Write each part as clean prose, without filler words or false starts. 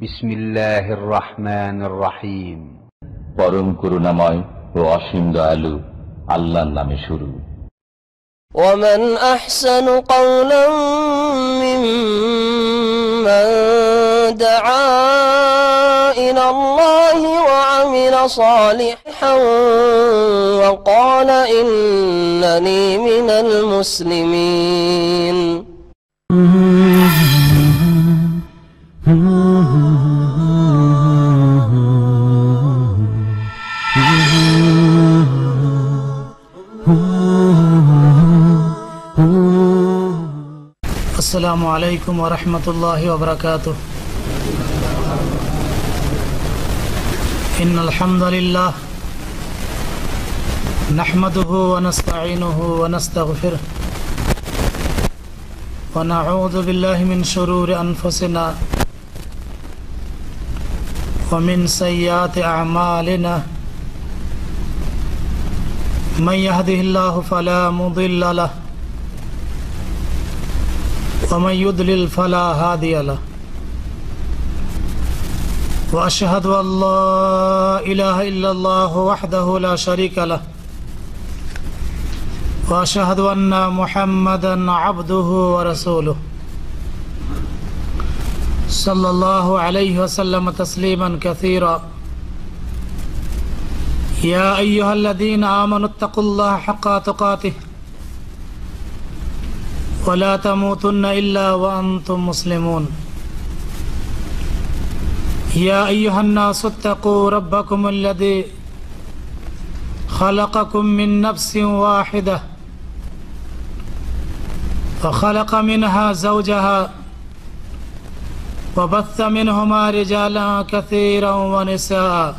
বিসমিল্লাহির রহমানির রহিম। পরম করুণাময় ও অসীম দয়ালু আল্লাহর নামে শুরু। ومن أحسن قولا ممن دعا إلى الله وعمل صالحا وقال إنني من المسلمين. السلام عليكم ورحمة الله وبركاته. إن الحمد لله نحمده ونستعينه ونستغفره ونعوذ بالله من شرور أنفسنا ومن سيئات أعمالنا من يهده الله فلا مضل له ومن يضلل فلا هادي له وأشهد أن لا إله إلا الله وحده لا شريك له وأشهد أن محمدا عبده ورسوله صلى الله عليه وسلم تسليما كثيرا. يا أيها الذين آمنوا اتقوا الله حق تقاته ولا تموتن إلا وأنتم مسلمون. يا أيها الناس اتقوا ربكم الذي خلقكم من نفس واحدة وخلق منها زوجها وبث منهما رجالا كثيرا ونساء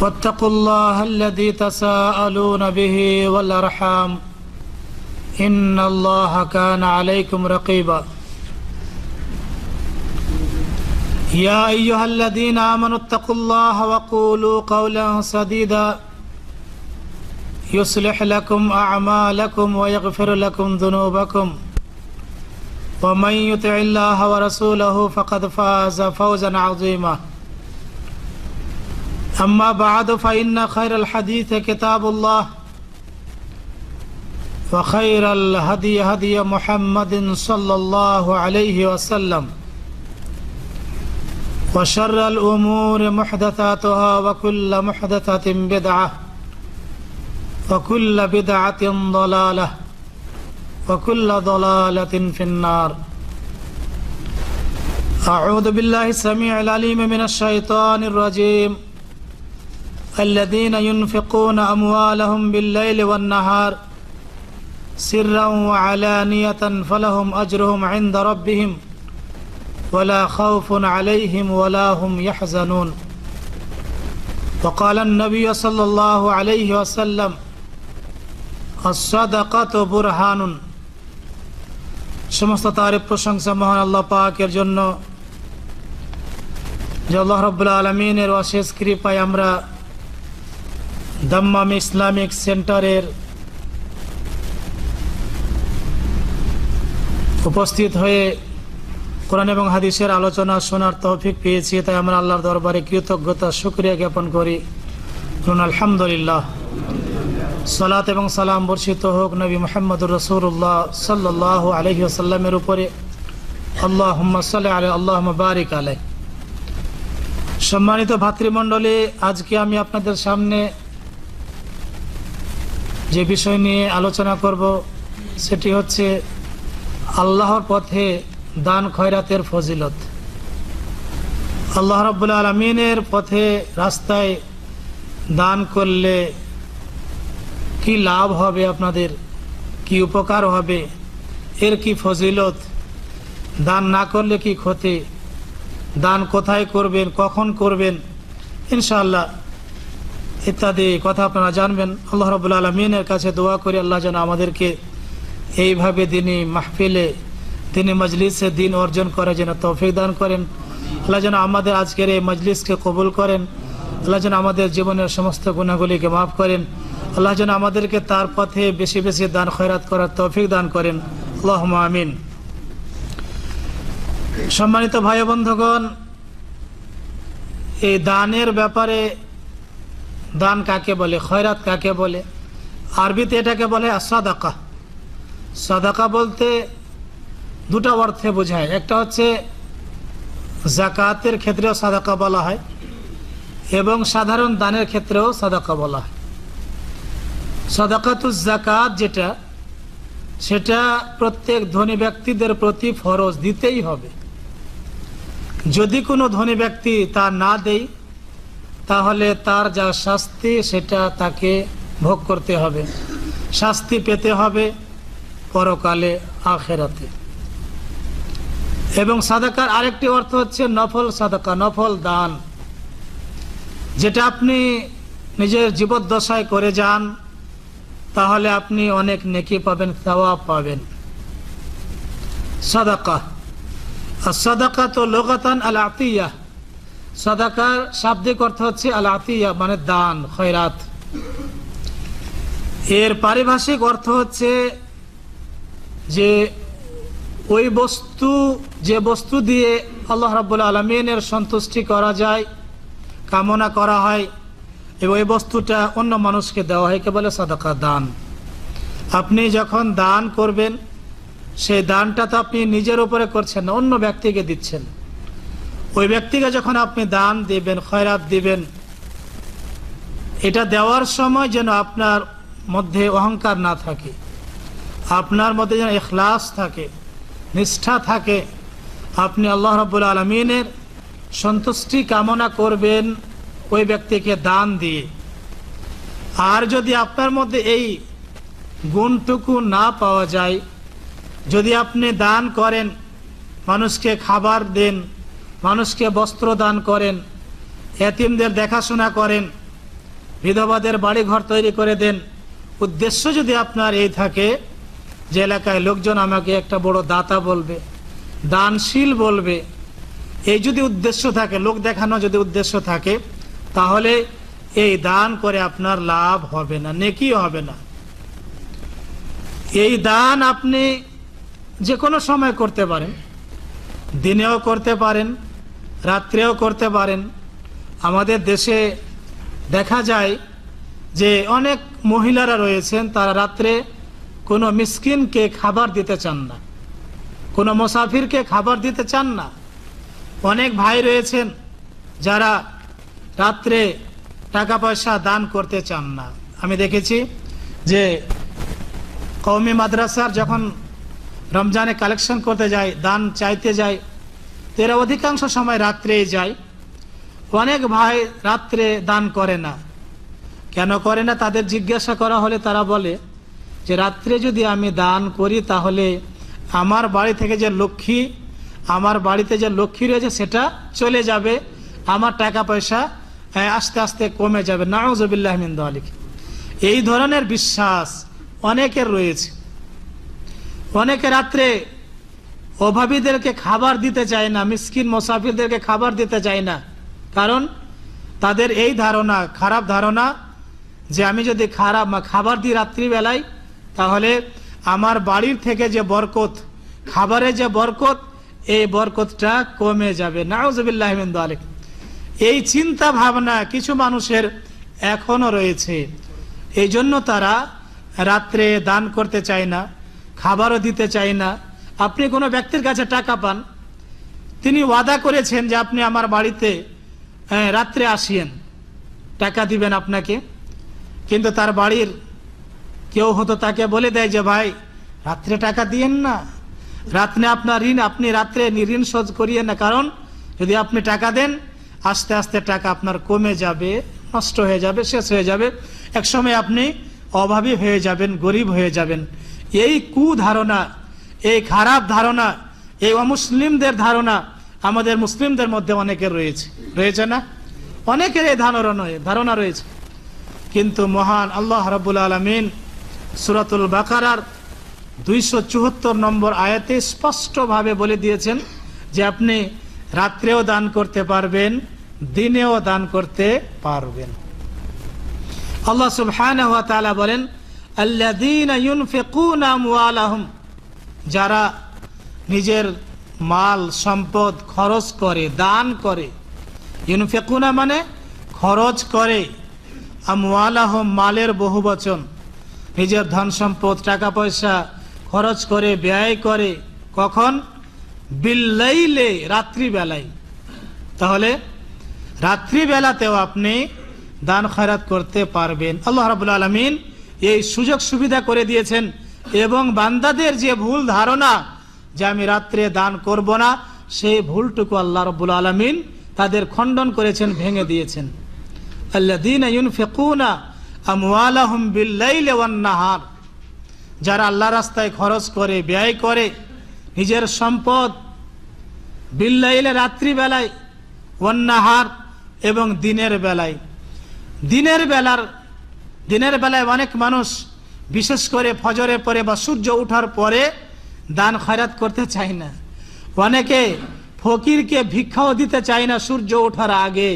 واتقوا الله الذي تساءلون به والأرحام إن الله كان عليكم رقيبا. يا أيها الذين آمنوا اتقوا الله وقولوا قولا سديدا يصلح لكم أعمالكم ويغفر لكم ذنوبكم ومن يطع الله ورسوله فقد فاز فوزا عظيما. أما بعد فإن خير الحديث كتاب الله وخير الهدي هدي محمد صلى الله عليه وسلم وشر الأمور محدثاتها وكل محدثة بدعة وكل بدعة ضلالة وكل ضلالة في النار. أعوذ بالله السميع العليم من الشيطان الرجيم. الذين ينفقون أموالهم بالليل والنهار سرا وعلانية فلهم أجرهم عند ربهم ولا خوف عليهم ولا هم يحزنون. وقال النبي صلى الله عليه وسلم الصدقة برهان. সমস্ত তারিফ প্রশংসা মহান আল্লাহ পাকের জন্য যে আল্লাহ রাব্বুল আলামিনের অশেষ কৃপায় আমরা দাম্মাম ইসলামিক সেন্টারের উপস্থিত হয়ে কোরআন এবং হাদিসের আলোচনা শোনার তৌফিক পেয়েছি, তাই আমরা আল্লাহর দরবারে কৃতজ্ঞতা শুকরিয়া জ্ঞাপন করি। আলহামদুলিল্লাহ। সালাত এবং সালাম বর্ষিত হোক নবী মুহাম্মদুর রাসূলুল্লাহ সাল্লাল্লাহু আলাইহি ওয়াসাল্লামের উপরে। আল্লাহুম্মা সাল্লি আলা আল্লাহুম্মা বারিক আলাইহি। সম্মানিত ভাতৃমণ্ডলী, আজকে আমি আপনাদের সামনে যে বিষয় নিয়ে আলোচনা করব সেটি হচ্ছে আল্লাহর পথে দান খয়রাতের ফজিলত। আল্লাহ রাব্বুল আলামিনের পথে রাস্তায় দান করলে কি লাভ হবে, আপনাদের কি উপকার হবে, এর কি ফজিলত, দান না করলে কি ক্ষতি, দান কোথায় করবেন, কখন করবেন, ইনশাআল্লাহ ইত্যাদি কথা আপনারা জানবেন। আল্লাহ রাব্বুল আলামিনের কাছে দোয়া করি আল্লাহ যেন আমাদেরকে এইভাবে দিনী মাহফিলে, দিনী মজলিসে দিন অর্জন করে যেন তৌফিক দান করেন। আল্লাহ যেন আমাদের আজকের এই মজলিসকে কবুল করেন। আল্লাহ যেন আমাদের জীবনের সমস্ত গুনাহগুলিকে মাফ করেন। আল্লাহ যেন আমাদেরকে তার পথে বেশি বেশি দান খয়রাত করার তৌফিক দান করেন। আল্লাহুম্মা আমিন। সম্মানিত ভাই বন্ধুগণ, এই দানের ব্যাপারে, দান কাকে বলে, খয়রাত কাকে বলে, আরবিতে এটাকে বলে সাদাকা। সাদাকা বলতে দুটো অর্থে বোঝায়। একটা হচ্ছে যাকাতের ক্ষেত্রেও সাদাকা বলা হয় এবং সাধারণ দানের ক্ষেত্রেও সাদাকা বলা হয়। সাদাকাতুজ যাকাত যেটা, সেটা প্রত্যেক ধনী ব্যক্তিদের প্রতি ফরজ, দিতেই হবে। যদি কোনো ধনী ব্যক্তি তা না দেয় তাহলে তার যা শাস্তি সেটা তাকে ভোগ করতে হবে, শাস্তি পেতে হবে পরকালে, আখিরাতে। এবং সাদাকার আরেকটি অর্থ হচ্ছে নফল সাদাকা, নফল দান, যেটা আপনি নিজের জীবদ্দশায় করে যান তাহলে আপনি অনেক নেকি পাবেন, সওয়াব পাবেন। সাদাকা, আর সাদাকা তো লুগাতান আল আতিয়া, সাদাকার শাব্দিক অর্থ হচ্ছে আল আতিয়া মানে দান, খয়রাত। এর পারিভাষিক অর্থ হচ্ছে যে ওই বস্তু, যে বস্তু দিয়ে আল্লাহ রাব্বুল আলামিনের সন্তুষ্টি করা যায়, কামনা করা হয়, এবং ওই বস্তুটা অন্য মানুষকে দেওয়া হয়, কে বলে সাদাকা, দান। আপনি যখন দান করবেন সেই দানটা তো আপনি নিজের উপরে করছেন না, অন্য ব্যক্তিকে দিচ্ছেন। ওই ব্যক্তিকে যখন আপনি দান দিবেন, খয়রাত দিবেন, এটা দেওয়ার সময় যেন আপনার মধ্যে অহংকার না থাকে, আপনার মধ্যে যেন ইখলাস থাকে, নিষ্ঠা থাকে। আপনি আল্লাহ রাব্বুল আলামিনের সন্তুষ্টি কামনা করবেন ওই ব্যক্তিকে দান দিয়ে। আর যদি আপনার মধ্যে এই গুণটুকু না পাওয়া যায়, যদি আপনি দান করেন, মানুষকে খাবার দেন, মানুষকে বস্ত্র দান করেন, এতিমদের দেখাশোনা করেন, বিধবাদের বাড়ি ঘর তৈরি করে দেন, উদ্দেশ্য যদি আপনার এই থাকে যে এলাকায় লোকজন আমাকে একটা বড় দাতা বলবে, দানশীল বলবে, এই যদি উদ্দেশ্য থাকে, লোক দেখানো যদি উদ্দেশ্য থাকে, তাহলে এই দান করে আপনার লাভ হবে না, নেকিও হবে না। এই দান আপনি যে কোনো সময় করতে পারেন, দিনেও করতে পারেন, রাত্রেও করতে পারেন। আমাদের দেশে দেখা যায় যে অনেক মহিলারা রয়েছেন, তারা রাত্রে কোনো মিসকিনকে খাবার দিতে চান না, কোনো মুসাফিরকে খাবার দিতে চান না। অনেক ভাই রয়েছেন যারা রাত্রে টাকা পয়সা দান করতে চান না। আমি দেখেছি যে কওমি মাদ্রাসার যখন রমজানে কালেকশন করতে যায়, দান চাইতে যায়, এরা অধিকাংশ সময় রাত্রেই যায়। অনেক ভাই রাত্রে দান করে না। কেন করে না? তাদের জিজ্ঞাসা করা হলে তারা বলে যে রাত্রে যদি আমি দান করি তাহলে আমার বাড়ি থেকে যে লক্ষ্মী, আমার বাড়িতে যে লক্ষ্মী রয়েছে সেটা চলে যাবে, আমার টাকা পয়সা আস্তে আস্তে কমে যাবে। নাউযুবিল্লাহ মিন যালিক। এই ধরনের বিশ্বাস অনেকের রয়েছে। অনেকে রাত্রে অভাবীদেরকে খাবার দিতে চায় না, মিসকিন মুসাফিরদেরকে খাবার দিতে চায় না। কারণ তাদের এই ধারণা, খারাপ ধারণা, যে আমি যদি খাবার দিই রাত্রিবেলায় তাহলে আমার বাড়ির থেকে যে বরকত, খাবারের যে বরকত, এই বরকতটা কমে যাবে। নাউযুবিল্লাহ মিন যালিক। এই চিন্তা ভাবনা কিছু মানুষের এখনো রয়েছে। এই জন্য তারা রাত্রে দান করতে চায় না, খাবারও দিতে চায় না। আপনি কোনো ব্যক্তির কাছে টাকা পান, তিনি ওয়াদা করেছেন যে আপনি আমার বাড়িতে রাত্রে আসিয়েন, টাকা দিবেন আপনাকে, কিন্তু তার বাড়ির কেউ হয়তো তাকে বলে দেয় যে ভাই রাত্রে টাকা দিয়েন না, রাত্রে আপনার ঋণ, আপনি রাত্রে ঋণ শোধ করিয়েন না। কারণ যদি আপনি টাকা দেন আস্তে আস্তে টাকা আপনার কমে যাবে, নষ্ট হয়ে যাবে, শেষ হয়ে যাবে, একসময় আপনি অভাবী হয়ে যাবেন, গরিব হয়ে যাবেন। এই কুধারণা, এই খারাপ ধারণা, এই অমুসলিমদের ধারণা আমাদের মুসলিমদের মধ্যে অনেকের রয়েছে, রয়েছে না? অনেকের এই ধারণা রয়েছে। কিন্তু মহান আল্লাহ রাব্বুল আলামিন সূরাতুল বাকারার 274 নম্বর আয়াতে স্পষ্টভাবে বলে দিয়েছেন যে আপনি রাত্রেও দান করতে পারবেন, দিনেও দান করতে পারবেন। আল্লাহ সুবহানাহু ওয়া তাআলা বলেন, আল্লাযীনা ইউনফিকুনা আমওয়ালাহুম, যারা নিজের মাল সম্পদ খরচ করে, দান করে, ইউনফিকুনা মানে খরচ করে, আমওয়ালাহুম মালের বহুবচন, নিজের ধন সম্পদ টাকা পয়সা খরচ করে, ব্যয় করে, কখন? বিল্লাইলে, রাত্রিবেলায়। তাহলে রাত্রিবেলাতেও আপনি দান খয়রাত করতে পারবেন। আল্লাহ রাব্বুল আলামিন এই সুযোগ সুবিধা করে দিয়েছেন, এবং বান্দাদের যে ভুল ধারণা যে আমি রাত্রে দান করব না, সেই ভুলটুকু আল্লাহ রাব্বুল আলামিন তাদের খণ্ডন করেছেন, ভেঙে দিয়েছেন। আল্লাযীনা ইউনফিকুনা আমওয়ালাহুম বিল্লাইলি ওয়ান নাহার, যারা আল্লাহ রাস্তায় খরচ করে, ব্যয় করে নিজের সম্পদ, বিল্লাইলে রাত্রিবেলায়, ওয়ান নাহার এবং দিনের বেলায়। দিনের বেলায় অনেক মানুষ বিশেষ করে ফজরের পরে বা সূর্য ওঠার পরে দান খয়রাত করতে চায় না। অনেকে ফকিরকে ভিক্ষাও দিতে চায় না সূর্য ওঠার আগে।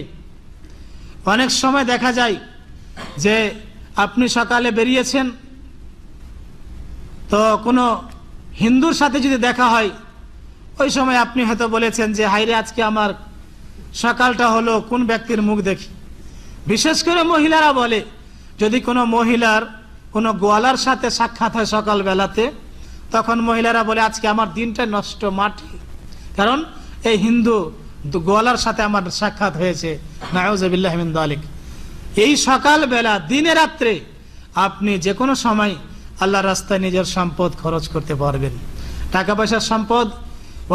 অনেক সময় দেখা যায় যে আপনি সকালে বেরিয়েছেন, তো কোনো হিন্দুর সাথে যদি দেখা হয়, ওই সময় আপনি হয়তো বলেছেন যে হাইরে আজকে আমার সকালটা হলো, কোন ব্যক্তির মুখ দেখি। বিশেষ করে মহিলারা বলে, যদি কোনো মহিলার কোনো গোয়ালার সাথে সাক্ষাৎ হয় সকাল বেলাতে, তখন মহিলারা বলে আজকে আমার দিনটা নষ্ট, মাটি, কারণ এই হিন্দু গোয়ালার সাথে আমার সাক্ষাৎ হয়েছে। নাউযুবিল্লাহি মিন যালিক। এই সকাল বেলা, দিনে রাত্রে আপনি যে কোনো সময় আল্লাহর রাস্তায় নিজের সম্পদ খরচ করতে পারবেন। টাকা পয়সার সম্পদ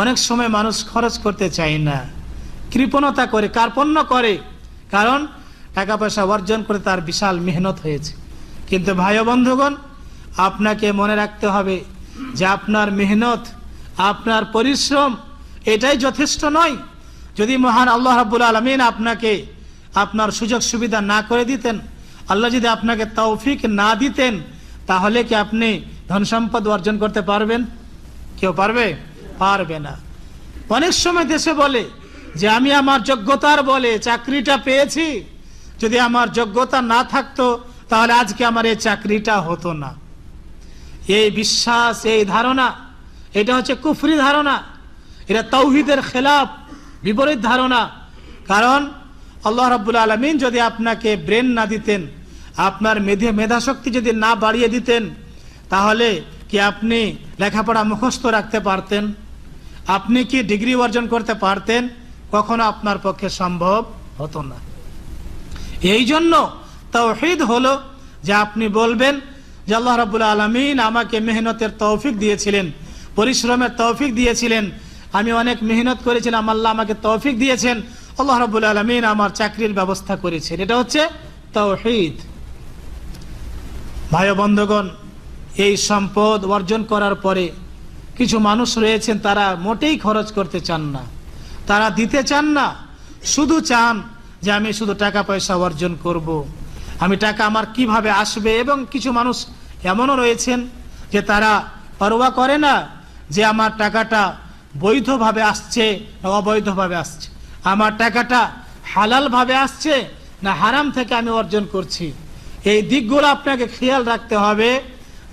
অনেক সময় মানুষ খরচ করতে চায় না, কৃপণতা করে, কার্পণ্য করে, কারণ টাকা পয়সা অর্জন করে তার বিশাল মেহনত হয়েছে। কিন্তু ভাই ও বন্ধুগণ, আপনাকে মনে রাখতে হবে যে আপনার মেহনত, আপনার পরিশ্রম এটাই যথেষ্ট নয়। যদি মহান আল্লাহ রাব্বুল আলামিন আপনাকে আপনার সুযোগ সুবিধা না করে দিতেন, আল্লাহ যদি আপনাকে তৌফিক না দিতেন, তাহলে কি আপনি ধন সম্পদ অর্জন করতে পারবেন? কেউ পারবে? পারবে না। অনেক সময় দেশে বলে যে আমি আমার যোগ্যতার বলে চাকরিটা পেয়েছি, যদি আমার যোগ্যতা না থাকতো তাহলে আজকে আমার এই চাকরিটা হতো না। এই বিশ্বাস, এই ধারণা, এটা হচ্ছে কুফরি ধারণা, এটা তাওহীদের খেলাফ, বিপরীত ধারণা। কারণ আল্লাহ রাব্বুল আলামিন যদি আপনাকে ব্রেন না দিতেন, আপনার মেধাশক্তি যদি না বাড়িয়ে দিতেন, তাহলে কি আপনি লেখাপড়া মুখস্থ রাখতে পারতেন? আপনি কি ডিগ্রি অর্জন করতে পারতেন? কখনো আপনার পক্ষে সম্ভব হতো না। এই জন্য তাওহীদ হলো যে আপনি বলবেন যে আল্লাহ রাব্বুল আলামিন আমাকে মেহনতের তৌফিক দিয়েছিলেন, পরিশ্রমের তৌফিক দিয়েছিলেন, আমি অনেক মেহনত করেছিলাম, আল্লাহ আমাকে তৌফিক দিয়েছেন, আল্লাহ রাব্বুল আলামিন আমার চাকরির ব্যবস্থা করেছেন। এটা হচ্ছে তাওহীদ। ভাই ও বন্ধুগণ, এই সম্পদ অর্জন করার পরে কিছু মানুষ রয়েছেন, তারা মোটেই খরচ করতে চান না, তারা দিতে চান না, শুধু চান যে আমি শুধু টাকা পয়সা অর্জন করব, আমি টাকা আমার কিভাবে আসবে। এবং কিছু মানুষ এমনও রয়েছেন যে তারা পরোয়া করে না যে আমার টাকাটা বৈধভাবে আসছে না অবৈধভাবে আসছে, আমার টাকাটা হালাল ভাবে আসছে না হারাম থেকে আমি অর্জন করছি। এই দিকগুলো আপনাকে খেয়াল রাখতে হবে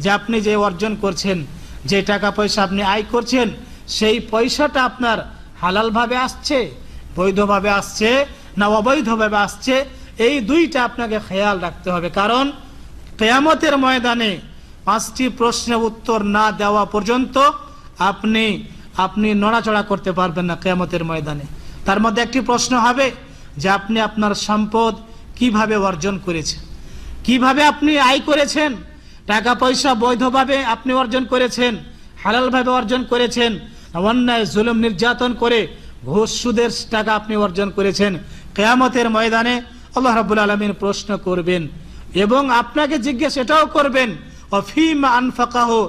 যে আপনি যে অর্জন করছেন, যে টাকা পয়সা আপনি আয় করছেন, সেই পয়সাটা আপনার হালাল ভাবে আসছে, বৈধভাবে আসছে না অবৈধভাবে আসছে। এই দুইটা আপনাকে খেয়াল রাখতে হবে। কারণ কিয়ামতের ময়দানে 5টি প্রশ্নের উত্তর না দেওয়া পর্যন্ত আপনি নড়াচড়া করতে পারবেন না কিয়ামতের ময়দানে। তার মধ্যে একটি প্রশ্ন হবে যে আপনি আপনার সম্পদ কিভাবে অর্জন করেছেন, কিভাবে আপনি আয় করেছেন, টাকা পয়সা বৈধভাবে আপনি অর্জন করেছেন, হালালভাবে অর্জন করেছেন, অন্যায় জুলুম নির্যাতন করে ঘুষ সুদের টাকা আপনি অর্জন করেছেন। কিয়ামতের ময়দানে আল্লাহ রাব্বুল আলামিন প্রশ্ন করবেন এবং আপনাকে জিজ্ঞেস এটাও করবেন ওয়াফিমা আনফাকাহু,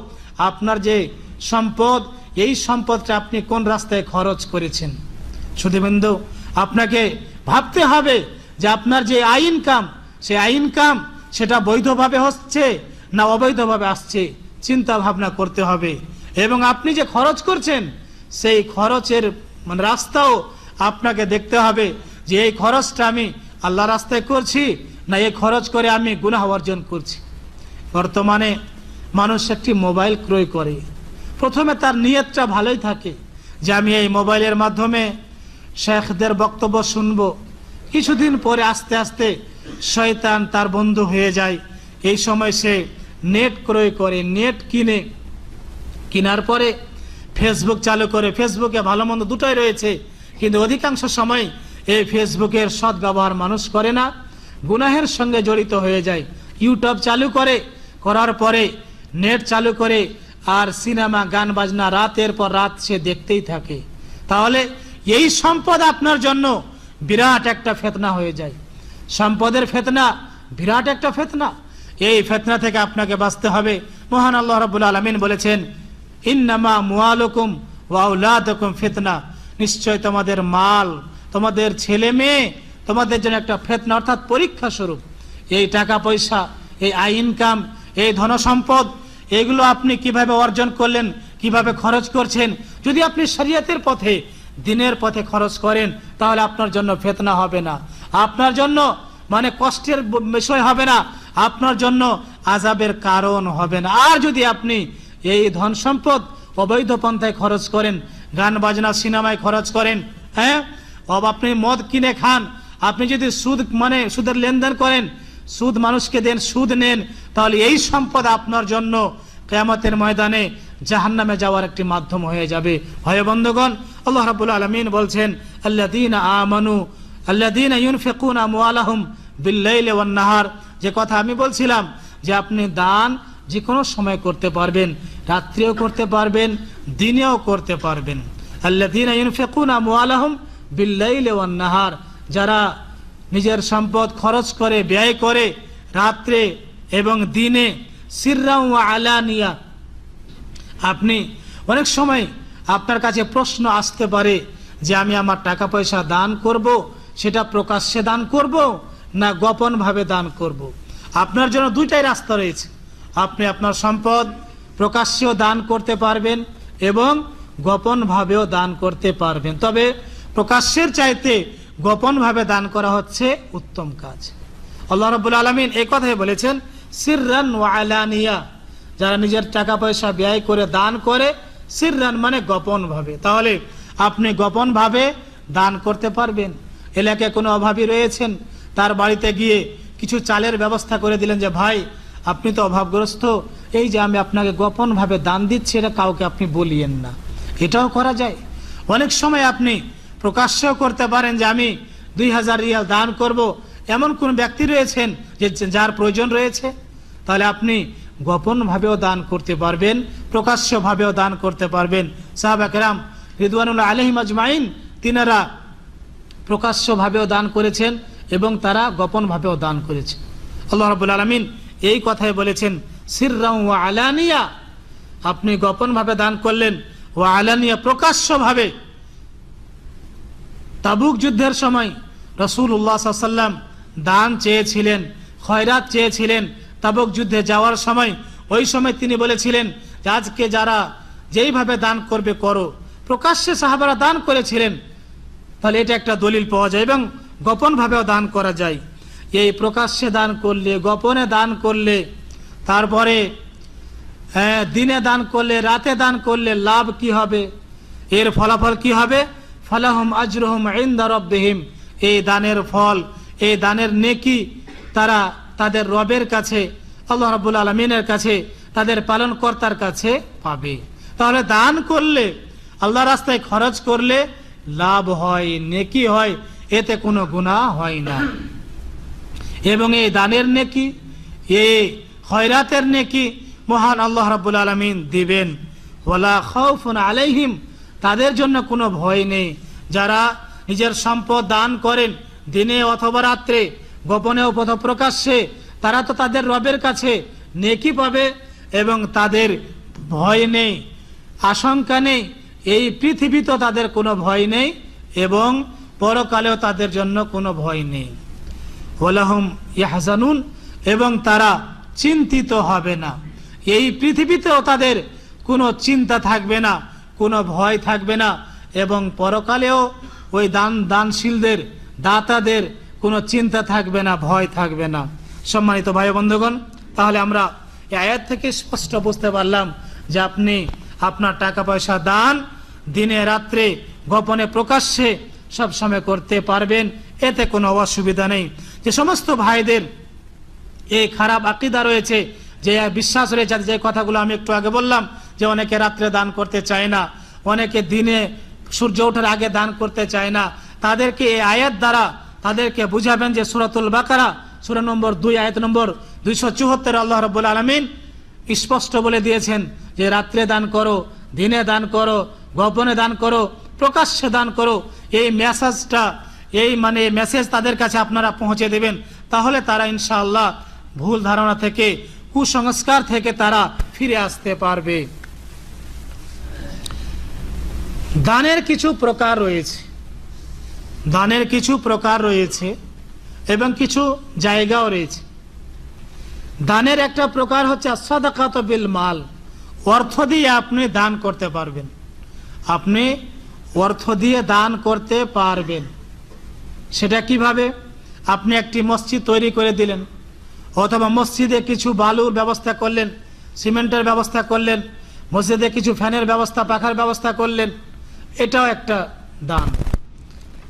আপনার যে সম্পদ, এই সম্পদটা আপনি কোন রাস্তায় খরচ করেছেন। সুধীবৃন্দ, আপনাকে ভাবতে হবে যে আপনার যে আয় ইনকাম, সেই আয় ইনকাম সেটা বৈধভাবে হচ্ছে না অবৈধভাবে আসছে, চিন্তা ভাবনা করতে হবে। এবং আপনি যে খরচ করছেন, সেই খরচের রাস্তাও আপনাকে দেখতে হবে যে এই খরচটা আমি আল্লাহ রাস্তায় করছি না এই খরচ করে আমি গুনাহ অর্জন করছি। বর্তমানে মানুষ একটি মোবাইল ক্রয় করে, প্রথমে তার নিয়তটা ভালোই থাকে যে আমি এই মোবাইলের মাধ্যমে শেখদের বক্তব্য শুনবো, কিছুদিন পরে আস্তে আস্তে শয়তান তার বন্ধু হয়ে যায়। এই সময় সে নেট ক্রয় করে, নেট কিনে, কেনার পরে ফেসবুক চালু করে। ফেসবুকে ভালো মন্দ দুটোই রয়েছে, কিন্তু অধিকাংশ সময় এই ফেসবুকের সদ্ব্যবহার মানুষ করে না, গুনাহের সঙ্গে জড়িত হয়ে যায়। ইউটিউব চালু করে, করার পরে নেট চালু করে আর সিনেমা, গান বাজনা রাতের পর রাত সে দেখতেই থাকে। তাহলে এই সম্পদ আপনার জন্য বিরাট একটা ফিতনা হয়ে যায়। সম্পদের ফিতনা বিরাট একটা ফিতনা। এই ফিতনা থেকে আপনাকে বাঁচতে হবে। মহান আল্লাহ রাব্বুল আলামিন বলেছেন, ইন্নামা মুআলুকুম ওয়া আওলাদুকুম ফিতনা, নিশ্চয় তোমাদের মাল, তোমাদের ছেলে মেয়ে তোমাদের জন্য একটা ফিতনা, অর্থাৎ পরীক্ষা স্বরূপ। এই টাকা পয়সা, এই আয় ইনকাম, এই ধন সম্পদ, এগুলো আপনি কিভাবে অর্জন করলেন, কিভাবে খরচ করছেন। যদি আপনি শরীয়তের পথে, দিনের পথে খরচ করেন, তাহলে আপনার জন্য ফিতনা হবে না, আপনার জন্য মানে কষ্টের বিষয় হবে না, আপনার জন্য আযাবের কারণ হবে না। আর যদি আপনি এই ধন সম্পদ অবৈধ পন্থায় খরচ করেন, গান বাজনা সিনেমায় খরচ করেন, হ্যাঁ, আপনি মদ কিনে খান, আপনি যদি সুদ মানে সুদের লেনদেন করেন, সুদ মানুষকে দেন, সুদ নেন, তাহলে এই সম্পদ আপনার জন্য কিয়ামতের ময়দানে জাহান্নামে যাওয়ার একটি মাধ্যম হয়ে যাবে। হয় বন্ধুগণ, আল্লাহ রাব্বুল আলামিন বলছেন, আল্লাযীনা আমানু আল্লাযীনা ইউনফিকুনা আমওয়ালাহুম বিল-লাইলি ওয়ান-নাহার। যে কথা আমি বলছিলাম যে আপনি দান যে কোনো সময় করতে পারবেন, রাত্রেও করতে পারবেন, দিনেও করতে পারবেন। আল্লাযীনা ইউনফিকুনা আমওয়ালাহুম বিল-লাইলি ওয়ান-নাহার, যারা নিজের সম্পদ খরচ করে, ব্যয় করে রাত্রে এবং দিনে, সিররা ওয়া আলানিয়া। আপনি অনেক সময় আপনার কাছে প্রশ্ন আসতে পারে যে আমি আমার টাকা পয়সা দান করব, সেটা প্রকাশ্যে দান করব না গোপন ভাবে দান করব। আপনার জন্য দুইটাই রাস্তা রয়েছে। আপনি আপনার সম্পদ প্রকাশ্যেও দান করতে পারবেন এবং গোপন ভাবেও দান করতে পারবেন। তবে প্রকাশ্যের চাইতে গোপন ভাবে দান করা হচ্ছে উত্তম কাজ। আল্লাহ রাব্বুল আলামিন এই কথাই বলেছেন, সিররান ওয়া আলানিয়া, যারা নিজের টাকা পয়সা ব্যয় করে দান করে, সিররান মানে গোপন ভাবে। তাহলে আপনি গোপন ভাবে দান করতে পারবেন। এলাকায় কোনো অভাবী রয়েছেন, তার বাড়িতে গিয়ে কিছু চালের ব্যবস্থা করে দিলেন যে ভাই আপনি তো অভাবগ্রস্ত, এই যে আমি আপনাকে গোপন ভাবে দান দিচ্ছি, এটা কাউকে আপনি বলিয়েন না, এটাও করা যায়। অনেক সময় আপনি প্রকাশ্যেও করতে পারেন যে আমি 2000 রিয়াল দান করব, এমন কোন ব্যক্তি রয়েছেন যে যার প্রয়োজন রয়েছে, তাহলে আপনি গোপন ভাবেও দান করতে পারবেন, প্রকাশ্য ভাবেও দান করতে পারবেন। সাহাবা কেরাম রিদওয়ানুল্লাহ আলাইহিম আজমাইন তিনারা প্রকাশ্য ভাবেও দান করেছেন এবং তারা গোপন ভাবেও দান করেছেন। আল্লাহ রাব্বুল আলামিন এই কথাই বলেছেন, সিররা ওয়া আলানিয়া, আপনি গোপন ভাবে দান করলেন, ওয়া আলানিয়া প্রকাশ্য ভাবে। তাবুক যুদ্ধের সময় রাসূলুল্লাহ সাল্লাল্লাহু আলাইহি ওয়াসাল্লাম দান চেয়েছিলেন, খয়রাত চেয়েছিলেন তাবুক যুদ্ধে যাওয়ার সময়। ওই সময় তিনি বলেছিলেন যে আজকে যারা যেইভাবে দান করবে করো। প্রকাশ্যে সাহাবারা দান করেছিলেন, তাহলে এটা একটা দলিল পাওয়া যায়। এবং গোপন ভাবেও দান করা যায়। এই প্রকাশ্যে দান করলে, গোপনে দান করলে, তারপরে দিনে দান করলে, রাতে দান করলে লাভ কি হবে, এর ফলাফল কি হবে? ফালাহুম আজরুহুম ইনদা রাব্বিহিম, এই দানের ফল, এই দানের নেকি তারা তাদের রবের কাছে, আল্লাহ রাব্বুল আলামিনের কাছে, তাদের পালনকর্তার কাছে পাবে। তাহলে দান করলে, আল্লাহর রাস্তায় খরচ করলে লাভ হয়, নেকি হয়, এতে কোনো গুনাহ হয় না। এবং এই দানের নেকি, এই খয়রাতের নেকি মহান আল্লাহ রাব্বুল আলামিন দিবেন। ওয়ালা খাউফুন আলাইহিম, তাদের জন্য কোনো ভয় নেই। যারা নিজের সম্পদ দান করেন দিনে অথবা রাত্রে, গোপনে অথবা প্রকাশ্যে, তারা তো তাদের রবের কাছে নেকি পাবে এবং তাদের ভয় নেই, আশঙ্কা নেই। এই পৃথিবীতে তাদের কোনো ভয় নেই এবং পরকালেও তাদের জন্য কোনো ভয় নেই। ওয়ালাহুম ইয়াহজানুন, এবং তারা চিন্তিত হবে না। এই পৃথিবীতেও তাদের কোনো চিন্তা থাকবে না, কোনো ভয় থাকবে না, এবং পরকালেও ওই দানশীলদের, দাতাদের কোনো চিন্তা থাকবে না, ভয় থাকবে না। সম্মানিত ভাই বন্ধুগণ, তাহলে আমরা এই আয়াত থেকে স্পষ্ট বুঝতে পারলাম যে আপনি আপনার টাকা পয়সা দান দিনে রাত্রে গোপনে প্রকাশ্যে সব সময় করতে পারবেন, এতে কোনো অসুবিধা নেই। যে সমস্ত ভাইদের এই খারাপ আকীদা রয়েছে, যে বিশ্বাস রয়েছে, যে কথাগুলো আমি একটু আগে বললাম, যে অনেকে রাত্রে দান করতে চায় না, অনেকে দিনে সূর্য ওঠার আগে দান করতে চায় না, তাদেরকে এই আয়াত দ্বারা তাদেরকে বুঝাবেন যে সূরাতুল বাকারা সূরা নম্বর 2 আয়াত নম্বর 274 আল্লাহ রাব্বুল আলামিন স্পষ্ট বলে দিয়েছেন যে রাত্রে দান করো, দিনে দান করো, গোপনে দান করো, প্রকাশ্যে দান করো। এই মেসেজটা, এই মেসেজ তাদের কাছে আপনারা পৌঁছে দেবেন, তাহলে তারা ইনশাআল্লাহ ভুল ধারণা থেকে, কুসংস্কার থেকে তারা ফিরে আসতে পারবে। দানের কিছু প্রকার রয়েছে, দানের কিছু প্রকার রয়েছে এবং কিছু জায়গাও রয়েছে। দানের একটা প্রকার হচ্ছে সাদাকাত বিল মাল, অর্থ দিয়ে আপনি দান করতে পারবেন, আপনি অর্থ দিয়ে দান করতে পারবেন। সেটা কিভাবে? আপনি একটি মসজিদ তৈরি করে দিলেন, অথবা মসজিদে কিছু বালুর ব্যবস্থা করলেন, সিমেন্টের ব্যবস্থা করলেন, মসজিদে কিছু ফ্যানের ব্যবস্থা, পাখার ব্যবস্থা করলেন, এটাও একটা দান।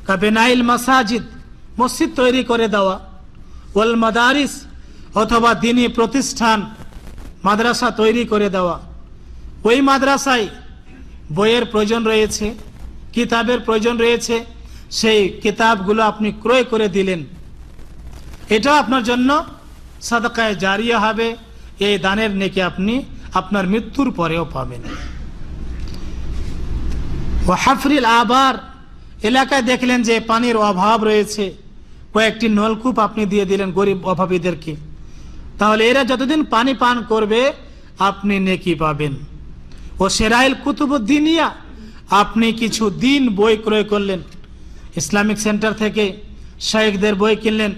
কাবেনাইল মাসাজিদ, মসজিদ তৈরি করে দেওয়া, ওয়াল মাদারিস, অথবা দ্বীনি প্রতিষ্ঠান, মাদ্রাসা তৈরি করে দেওয়া। ওই মাদ্রাসায় বইয়ের প্রয়োজন রয়েছে, কিতাবের প্রয়োজন রয়েছে, সেই কিতাবগুলো আপনি ক্রয় করে দিলেন, এটাও আপনার জন্য সাদাকায়ে জারিয়া হবে। এই দানের নেকি আপনি আপনার মৃত্যুর পরেও পাবেন। ওয়াহাফরিল আবার, এলাকায় দেখলেন যে পানির অভাব রয়েছে, কয়েকটি নলকূপ আপনি দিয়ে দিলেন গরিব অভাবীদেরকে, তাহলে এরা যতদিন পানি পান করবে আপনি নেকি পাবেন। ও সেরাইল কুতুবুদ্দিনিয়া, আপনি কিছু দিন বই ক্রয় করলেন, ইসলামিক সেন্টার থেকে শাইখদের বই কিনলেন,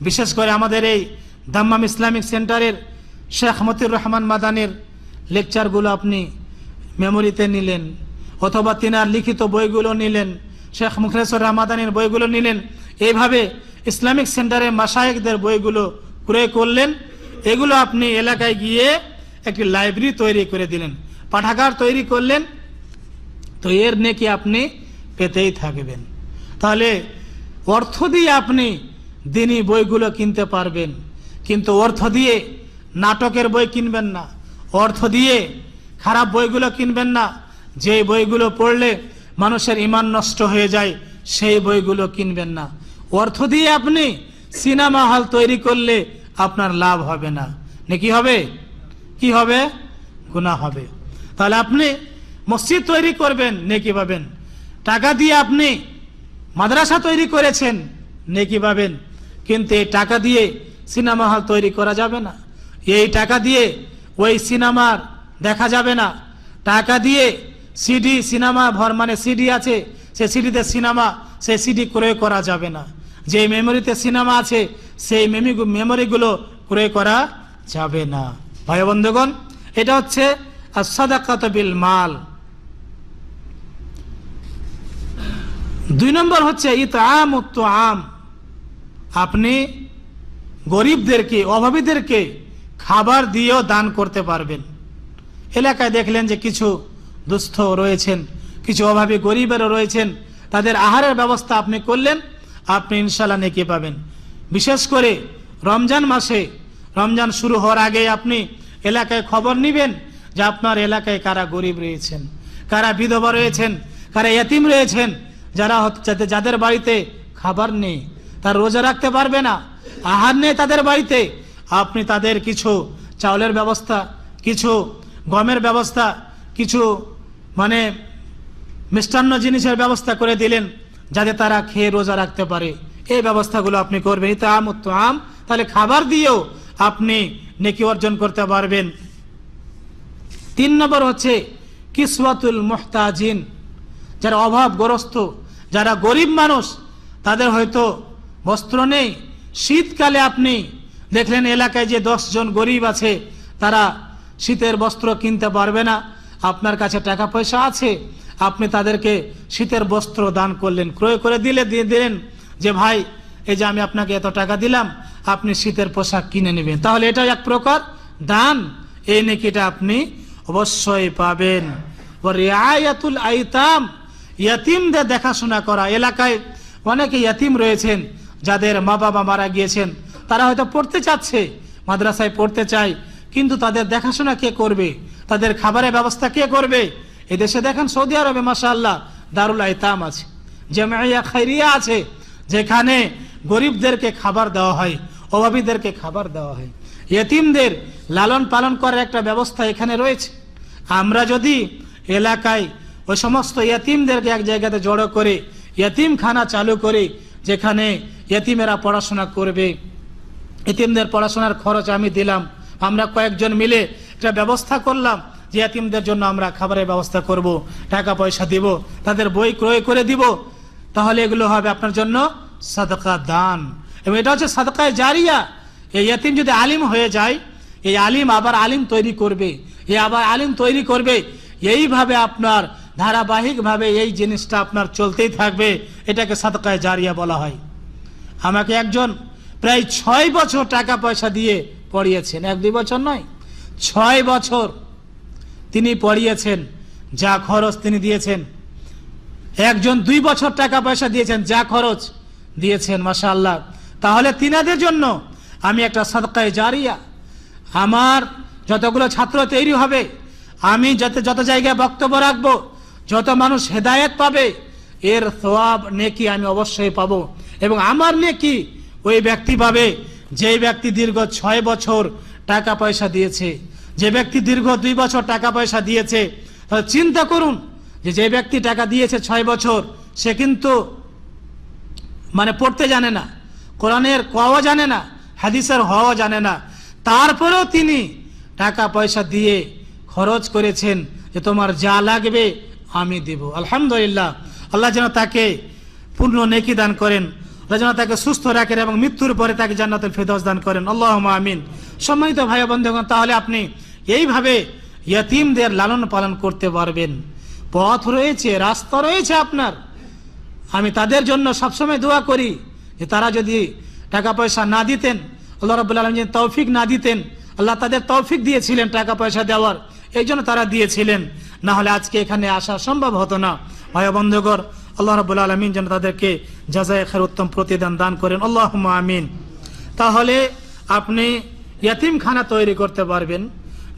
বিশেষ করে আমাদের এই দাম্মাম ইসলামিক সেন্টারের শেখ মতিউর রহমান মাদানির লেকচারগুলো আপনি মেমোরিতে নিলেন, অথবা তিনার লিখিত বইগুলো নিলেন, শেখ মুখলেসুর রহমাদানির বইগুলো নিলেন। এইভাবে ইসলামিক সেন্টারে মাশায়েখদের বইগুলো ক্রয় করলেন। এগুলো আপনি এলাকায় গিয়ে একটি লাইব্রেরি তৈরি করে দিলেন, পাঠাগার তৈরি করলেন, তো এর নেকি আপনি পেতেই থাকবেন। তাহলে অর্থ দিয়ে আপনি দ্বীনি বইগুলো কিনতে পারবেন, কিন্তু অর্থ দিয়ে নাটকের বই কিনবেন না, অর্থ দিয়ে খারাপ বইগুলো কিনবেন না, যে বইগুলো পড়লে মানুষের ঈমান নষ্ট হয়ে যায় সেই বইগুলো কিনবেন না। অর্থ দিয়ে আপনি সিনেমা হল তৈরি করলে আপনার লাভ হবে না, নাকি হবে? কি হবে? গুনাহ হবে। তাহলে আপনি মসজিদ তৈরি করবেন, নেকি পাবেন। টাকা দিয়ে আপনি মাদ্রাসা তৈরি করেছেন, নেকি পাবেন। কিন্তু এই টাকা দিয়ে সিনেমা হল তৈরি করা যাবে না, এই টাকা দিয়ে ওই সিনেমার দেখা যাবে না, টাকা দিয়ে সিডি, সিনেমা সিডি আছে, সে সিডিতে সিনেমা, সেই সিডি ক্রয় করা যাবে না। যে মেমোরিতে সিনেমা আছে সেই মেমোরিগুলো ক্রয় করা যাবে না। ভাই বন্ধুগণ, এটা হচ্ছে as-sadaqatu বিল মাল। 2 নম্বর হচ্ছে ইতআমুত তুআম, আপনি গরিবদেরকে, অভাবীদেরকে খাবার দিয়েও দান করতে পারবেন। এলাকায় দেখলেন যে কিছু দুস্থ রয়েছেন, কিছু অভাবী গরিবেরও রয়েছেন, তাদের আহারের ব্যবস্থা আপনি করলেন, আপনি ইনশাআল্লাহ নেকি পাবেন। বিশেষ করে রমজান মাসে, রমজান শুরু হওয়ার আগে আপনি এলাকায় খবর নিবেন যে আপনার এলাকায় কারা গরিব রয়েছেন, কারা বিধবা রয়েছেন, কারা ইতিম রয়েছেন, যাদের বাড়িতে খাবার নেই, তারা রোজা রাখতে পারবে না, আহার নেই তাদের বাড়িতে, আপনি তাদের কিছু চাউলের ব্যবস্থা, কিছু গমের ব্যবস্থা, কিছু মিষ্টান্ন জিনিসের ব্যবস্থা করে দিলেন, যাতে তারা খেয়ে রোজা রাখতে পারে। এই ব্যবস্থাগুলো আপনি করবেন, ইতআমুত তুআম। তাহলে খাবার দিয়েও আপনি নেকি অর্জন করতে পারবেন। 3 নম্বর হচ্ছে কিসওয়াতুল মুহতাজিন, যারা অভাবগ্রস্ত, যারা গরিব মানুষ, তাদের হয়তো বস্ত্র নেই। শীতকালে আপনি দেখলেন এলাকায় যে 10 জন গরিব আছে, তারা শীতের বস্ত্র কিনতে পারবে না, আপনার কাছে টাকা পয়সা আছে, আপনি তাদেরকে শীতের বস্ত্র দান করলেন, ক্রয় করে দিলেন যে ভাই, এই যে আমি আপনাকে এত টাকা দিলাম, আপনি শীতের পোশাক কিনে নেবেন। তাহলে এটা এক প্রকার দান, এই নেকিটা আপনি অবশ্যই পাবেন। ওয়া রিআয়াতুল আইতাম, ইয়াতিমদের দেখাশোনা করা। এলাকায় অনেকে ইয়াতিম রয়েছেন যাদের মা বাবা মারা গিয়েছেন, তারা হয়তো পড়তে চাচ্ছে, মাদ্রাসায় পড়তে চায়, কিন্তু তাদের দেখাশোনা কে করবে, তাদের খাবারের ব্যবস্থা কে করবে? এদেশে দেখেন সৌদি আরবে মাশাআল্লাহ দারুল আইতাম আছে, জামিয়া খায়রিয়া আছে, যেখানে গরিবদেরকে খাবার দেওয়া হয়, অভাবীদেরকে খাবার দেওয়া হয়। ইয়েতিমদের লালন পালন করার একটা ব্যবস্থা এখানে রয়েছে। আমরা যদি এলাকায় ওই সমস্ত ইয়েতিমদেরকে এক জায়গাতে জড়ো করে ইয়েতিমখানা চালু করে, যেখানে ইয়েতিমেরা পড়াশোনা করবে, ইয়েতিমদের পড়াশোনার খরচ আমি দিলাম, আমরা কয়েকজন মিলে একটা ব্যবস্থা করলাম যে ইয়েতিমদের জন্য আমরা খাবারের ব্যবস্থা করব, টাকা পয়সা দিব, তাদের বই ক্রয় করে দিব, তাহলে এগুলো হবে আপনার জন্য সাদকা দান, এবং এটা হচ্ছে সাদকায়ে জারিয়া। এই ইয়েতিম যদি আলিম হয়ে যায়, এই আলিম আবার আলিম তৈরি করবে, এই আবার আলিম তৈরি করবে, এইভাবে আপনার ধারাবাহিকভাবে এই জিনিসটা আপনার চলতেই থাকবে। এটাকে সাদকায়ে জারিয়া বলা হয়। আমাকে একজন প্রায় 6 বছর টাকা পয়সা দিয়ে পড়িয়েছেন, 1-2 বছর নয়, 6 বছর তিনি পড়িয়েছেন, যা খরচ তিনি দিয়েছেন। একজন 2 বছর টাকা পয়সা দিয়েছেন, যা খরচ দিয়েছেন মাশাআল্লাহ। তাহলে তিনাদের জন্য আমি একটা সাদকায়ে জারিয়া, আমার যতগুলো ছাত্র তৈরি হবে, আমি যত জায়গায় বক্তব্য রাখবো, যত মানুষ হেদায়েত পাবে, এর সওয়াব নেকি আমি অবশ্যই পাবো। এবং আমার নেকি ওই ব্যক্তি পাবে যে ব্যক্তি দীর্ঘ 6 বছর টাকা পয়সা দিয়েছে, যে ব্যক্তি দীর্ঘ 2 বছর টাকা পয়সা দিয়েছে। তাহলে চিন্তা করুন যে ব্যক্তি টাকা দিয়েছে 6 বছর, সে কিন্তু মানে পড়তে জানে না, কোরআনের কওয়া জানে না, হাদিসের হওয়া জানে না, তারপরেও তিনি টাকা পয়সা দিয়ে খরচ করেছেন যে তোমার যা লাগবে আমি দেব। আলহামদুলিল্লাহ, আল্লাহ যেন তাকে পূর্ণ নেকি দান করেন, আল্লাহ যেন তাকে সুস্থ রাখেন এবং মৃত্যুর পরে তাকে জান্নাতুল ফেরদৌস দান করেন। আল্লাহুম্মা আমিন। সম্মানিত ভাই বন্ধুগণ, তাহলে আপনি এইভাবে ইয়েতিমদের লালন পালন করতে পারবেন। পথ রয়েছে, রাস্তা রয়েছে আপনার। আমি তাদের জন্য সবসময় দোয়া করি যে তারা যদি টাকা পয়সা না দিতেন, আল্লাহ রাব্বুল আলামিন তৌফিক না দিতেন, আল্লাহ তাদের তৌফিক দিয়েছিলেন টাকা পয়সা দেওয়ার, এই জন্য তারা দিয়েছিলেন, না হলে আজকে এখানে আসা সম্ভব হতো না। ভাই বন্ধুগণ, আল্লাহ রাব্বুল আলামিন যেন তাদেরকে জাযায়ে খায়ের উত্তম প্রতিদান দান করেন। আল্লাহুম্মা আমিন। তাহলে আপনি ইয়েতিমখানা তৈরি করতে পারবেন,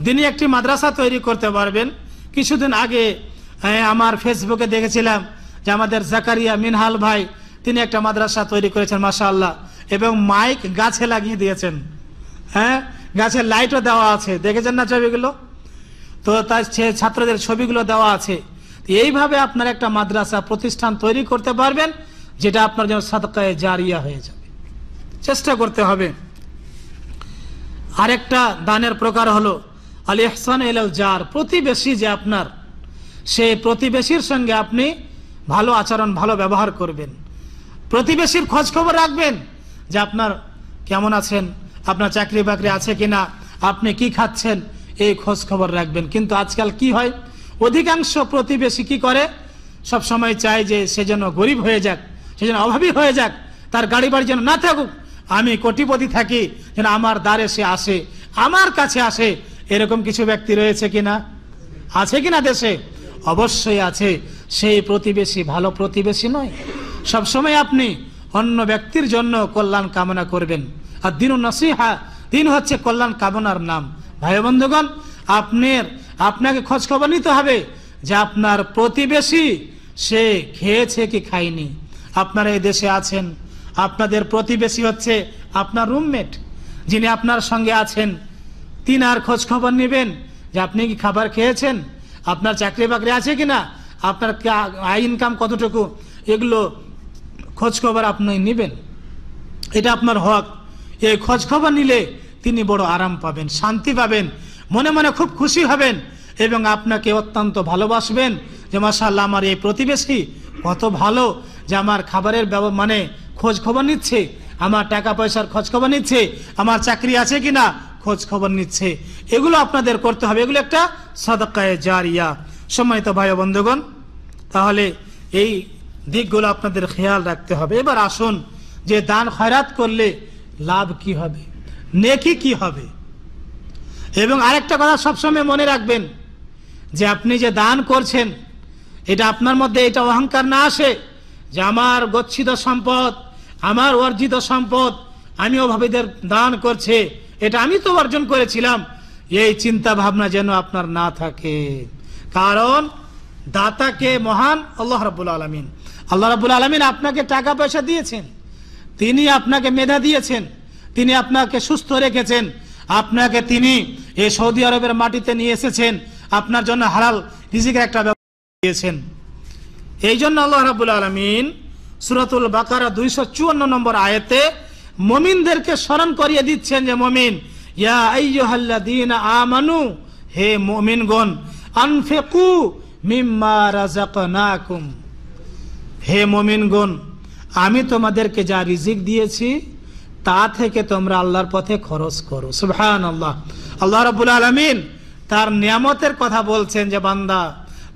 দিনই একটি মাদ্রাসা তৈরি করতে পারবেন। কিছুদিন আগে আমার ফেসবুকে দেখেছিলাম যে আমাদের জাকারিয়া মিনহাল ভাই, তিনি একটা মাদ্রাসা তৈরি করেছেন মাশাআল্লাহ, এবং মাইক গাছে লাগিয়ে দিয়েছেন, হ্যাঁ, গাছের লাইটও দেওয়া আছে, দেখেছেন না ছবিগুলো? তো তার ছাত্রদের ছবিগুলো দেওয়া আছে। এইভাবে আপনার একটা মাদ্রাসা প্রতিষ্ঠান তৈরি করতে পারবেন, যেটা আপনার জন্য সাদকায়ে জারিয়া হয়ে যাবে। চেষ্টা করতে হবে। আরেকটা দানের প্রকার হলো আল ইহসান ইলাল জার, প্রতিবেশী যে আপনার, সেই প্রতিবেশীর সঙ্গে আপনি ভালো আচরণ, ভালো ব্যবহার করবেন। প্রতিবেশীর খোঁজ খবর রাখবেন যে আপনার কেমন আছেন, আপনার চাকরি বাকরি আছে কিনা, আপনি কি খাচ্ছেন, এই খোঁজ খবর রাখবেন। কিন্তু আজকাল কি হয়, অধিকাংশ প্রতিবেশী কি করে, সব সময় চায় যে সে যেন গরিব হয়ে যাক, সে যেন অভাবী হয়ে যাক, তার গাড়ি বাড়ি যেন না থাকুক, আমি কোটিপতি থাকি, যেন আমার দ্বারে সে আসে, আমার কাছে আসে। এরকম কিছু ব্যক্তি রয়েছে কিনা, আছে কিনা দেশে? অবশ্যই আছে। সেই প্রতিবেশী ভালো প্রতিবেশী নয়। সবসময় আপনি অন্য ব্যক্তির জন্য কল্যাণ কামনা করবেন। আর দিনুন নসিহা, দিন হচ্ছে কল্যাণ কামনার নাম। ভাই বন্ধুগণ, আপনাকে খোঁজ খবর নিতে হবে যে আপনার প্রতিবেশী সে খেয়েছে কি খায়নি। আপনারা এই দেশে আছেন, আপনাদের প্রতিবেশী হচ্ছে আপনার রুমমেট, যিনি আপনার সঙ্গে আছেন, তিনার খোঁজ খবর নেবেন যে আপনি কি খাবার খেয়েছেন, আপনার চাকরি বাকরি আছে কিনা, আপনার আয় ইনকাম কতটুকু, এগুলো খোঁজ খবর আপনি নেবেন। এটা আপনার হক। এই খোঁজ খবর নিলে তিনি বড় আরাম পাবেন, শান্তি পাবেন, মনে মনে খুব খুশি হবেন এবং আপনাকে অত্যন্ত ভালোবাসবেন যে মাশাআল্লাহ আমার এই প্রতিবেশী কত ভালো, যে আমার খাবারের মানে খোঁজ খবর নিচ্ছে, আমার টাকা পয়সার খোঁজ খবর নিচ্ছে, আমার চাকরি আছে কিনা খোঁজ খবর নিচ্ছে। এগুলো আপনাদের করতে হবে, এগুলো একটা সাদকায়ে জারিয়া। সম্মানিত ভাই বন্ধুগণ, তাহলে এই দিকগুলো আপনাদের খেয়াল রাখতে হবে। এবার আসুন যে দান খয়রাত করলে লাভ কি হবে, নেকি কি হবে। এবং আরেকটা কথা সবসময় মনে রাখবেন যে আপনি যে দান করছেন, এটা আপনার মধ্যে এটা অহংকার না আসে যে আমার গচ্ছিত সম্পদ, আমার অর্জিত সম্পদ আমি অভাবীদের দান করছে, এটা আমি তো অর্জন করেছিলাম, এই চিন্তা ভাবনা যেন আপনার না থাকে। কারণ দাতাকে মহান আল্লাহ রাব্বুল আলামিন। আল্লাহ রাব্বুল আলামিন আপনাকে টাকা পয়সা দিয়েছেন, তিনি আপনাকে মেধা দিয়েছেন, তিনি আপনাকে সুস্থ রেখেছেন, আপনাকে তিনি এই সৌদি আরবের মাটিতে নিয়ে এসেছেন, আপনার জন্য হালাল রিজিকের একটা ব্যবস্থা দিয়েছেন। এই জন্য আল্লাহ রাব্বুল আলামিন সূরাতুল বাকারা 254 নম্বর আয়াতে মুমিনদেরকে স্মরণ করিয়ে দিচ্ছেন যে মুমিন, ইয়া আইয়ুহাল্লাযীনা আমানু, হে মুমিনগণ, আনফিকু মিম্মা রাযাকনাকুম, হে মুমিনগণ, আমি তোমাদেরকে যা রিজিক দিয়েছি তা থেকে তোমরা আল্লাহর পথে খরচ করো। সুবহানাল্লাহ। আল্লাহ রাব্বুল আলামিন তার নিয়ামতের কথা বলছেন যে বান্দা,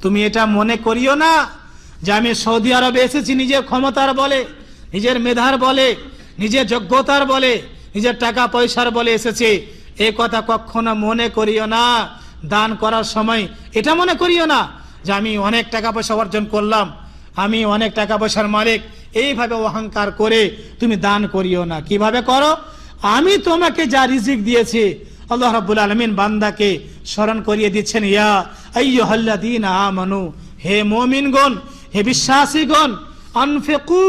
তুমি এটা মনে করিও না যে আমি সৌদি আরবে এসেছি নিজের ক্ষমতার বলে, নিজের মেধার বলে, নিজের যোগ্যতার বলে, নিজের টাকা পয়সার বলে এসেছি। এই কথা কখনো মনে করিও না। দান করার সময় এটা মনে করিও না যে আমি অনেক টাকা পয়সা অর্জন করলাম, আমি অনেক টাকা পয়সার মালিক, এইভাবে অহংকার করে তুমি দান করিও না। কিভাবে করো? আমি তোমাকে যা রিজিক দিয়েছি, আল্লাহ রাব্বুল আলামিন বান্দাকে স্মরণ করিয়ে দিচ্ছেন, ইয়া আইয়ুহাল্লাযীনা আমানু, হে মুমিনগণ, হে বিশ্বাসীগণ, আনফিকু,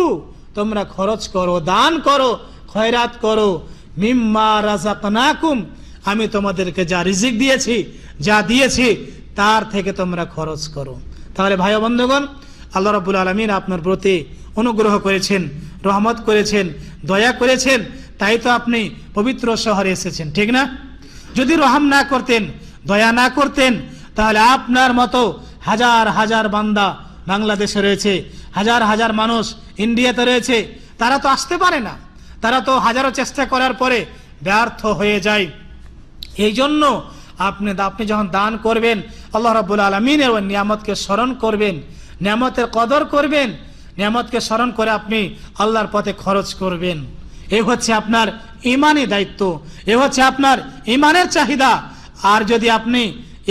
তোমরা খরচ করো, দান করো, খয়রাত করো, মিম্মা রাযাকনাকুম, আমি তোমাদেরকে যা রিজিক দিয়েছি, যা দিয়েছি তার থেকে তোমরা খরচ করো। তাহলে ভাই ও বন্ধুগণ, আল্লাহ রাব্বুল আলামিন আপনার প্রতি অনুগ্রহ করেছেন, রহমত করেছেন, দয়া করেছেন, তাই তো আপনি পবিত্র শহরে এসেছেন, ঠিক না? যদি রহম না করতেন, দয়া না করতেন, তাহলে আপনার মতো হাজার হাজার বান্দা বাংলাদেশে রয়েছে, হাজার হাজার মানুষ ইন্ডিয়াতে রয়েছে, তারা তো আসতে পারে না, তারা তো হাজারো চেষ্টা করার পরে ব্যর্থ হয়ে যায়। এই জন্য আপনি যখন দান করবেন, আল্লাহ রাব্বুল আলামিনের ওই নিয়ামতকে স্মরণ করবেন, নিয়ামতের কদর করবেন, নিয়ামতকে স্মরণ করে আপনি আল্লাহর পথে খরচ করবেন। এই হচ্ছে আপনার ইমানি দায়িত্ব, এ হচ্ছে আপনার ইমানের চাহিদা। আর যদি আপনি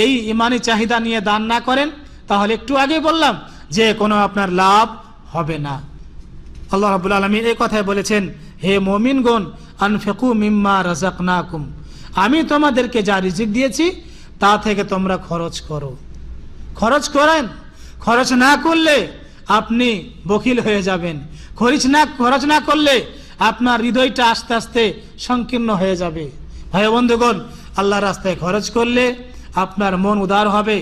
এই ইমানি চাহিদা নিয়ে দান না করেন, তাহলে একটু আগে বললাম যে কোনো আপনার লাভ হবে না। আল্লাহ রাব্বুল আলামিন এই কথাই বলেছেন, হে মুমিনগণ, আনফিকু মিম্মা রাযাকনাকুম, আমি তোমাদেরকে যা রিজিক দিয়েছি তা থেকে তোমরা খরচ করো। খরচ করেন, খরচ না করলে আপনি বখিল হয়ে যাবেন, খরচ না করলে আপনার হৃদয়টা আস্তে আস্তে সংকীর্ণ হয়ে যাবে। ভাই বন্ধুগণ, আল্লাহর রাস্তায় খরচ করলে আপনার মন উদার হবে,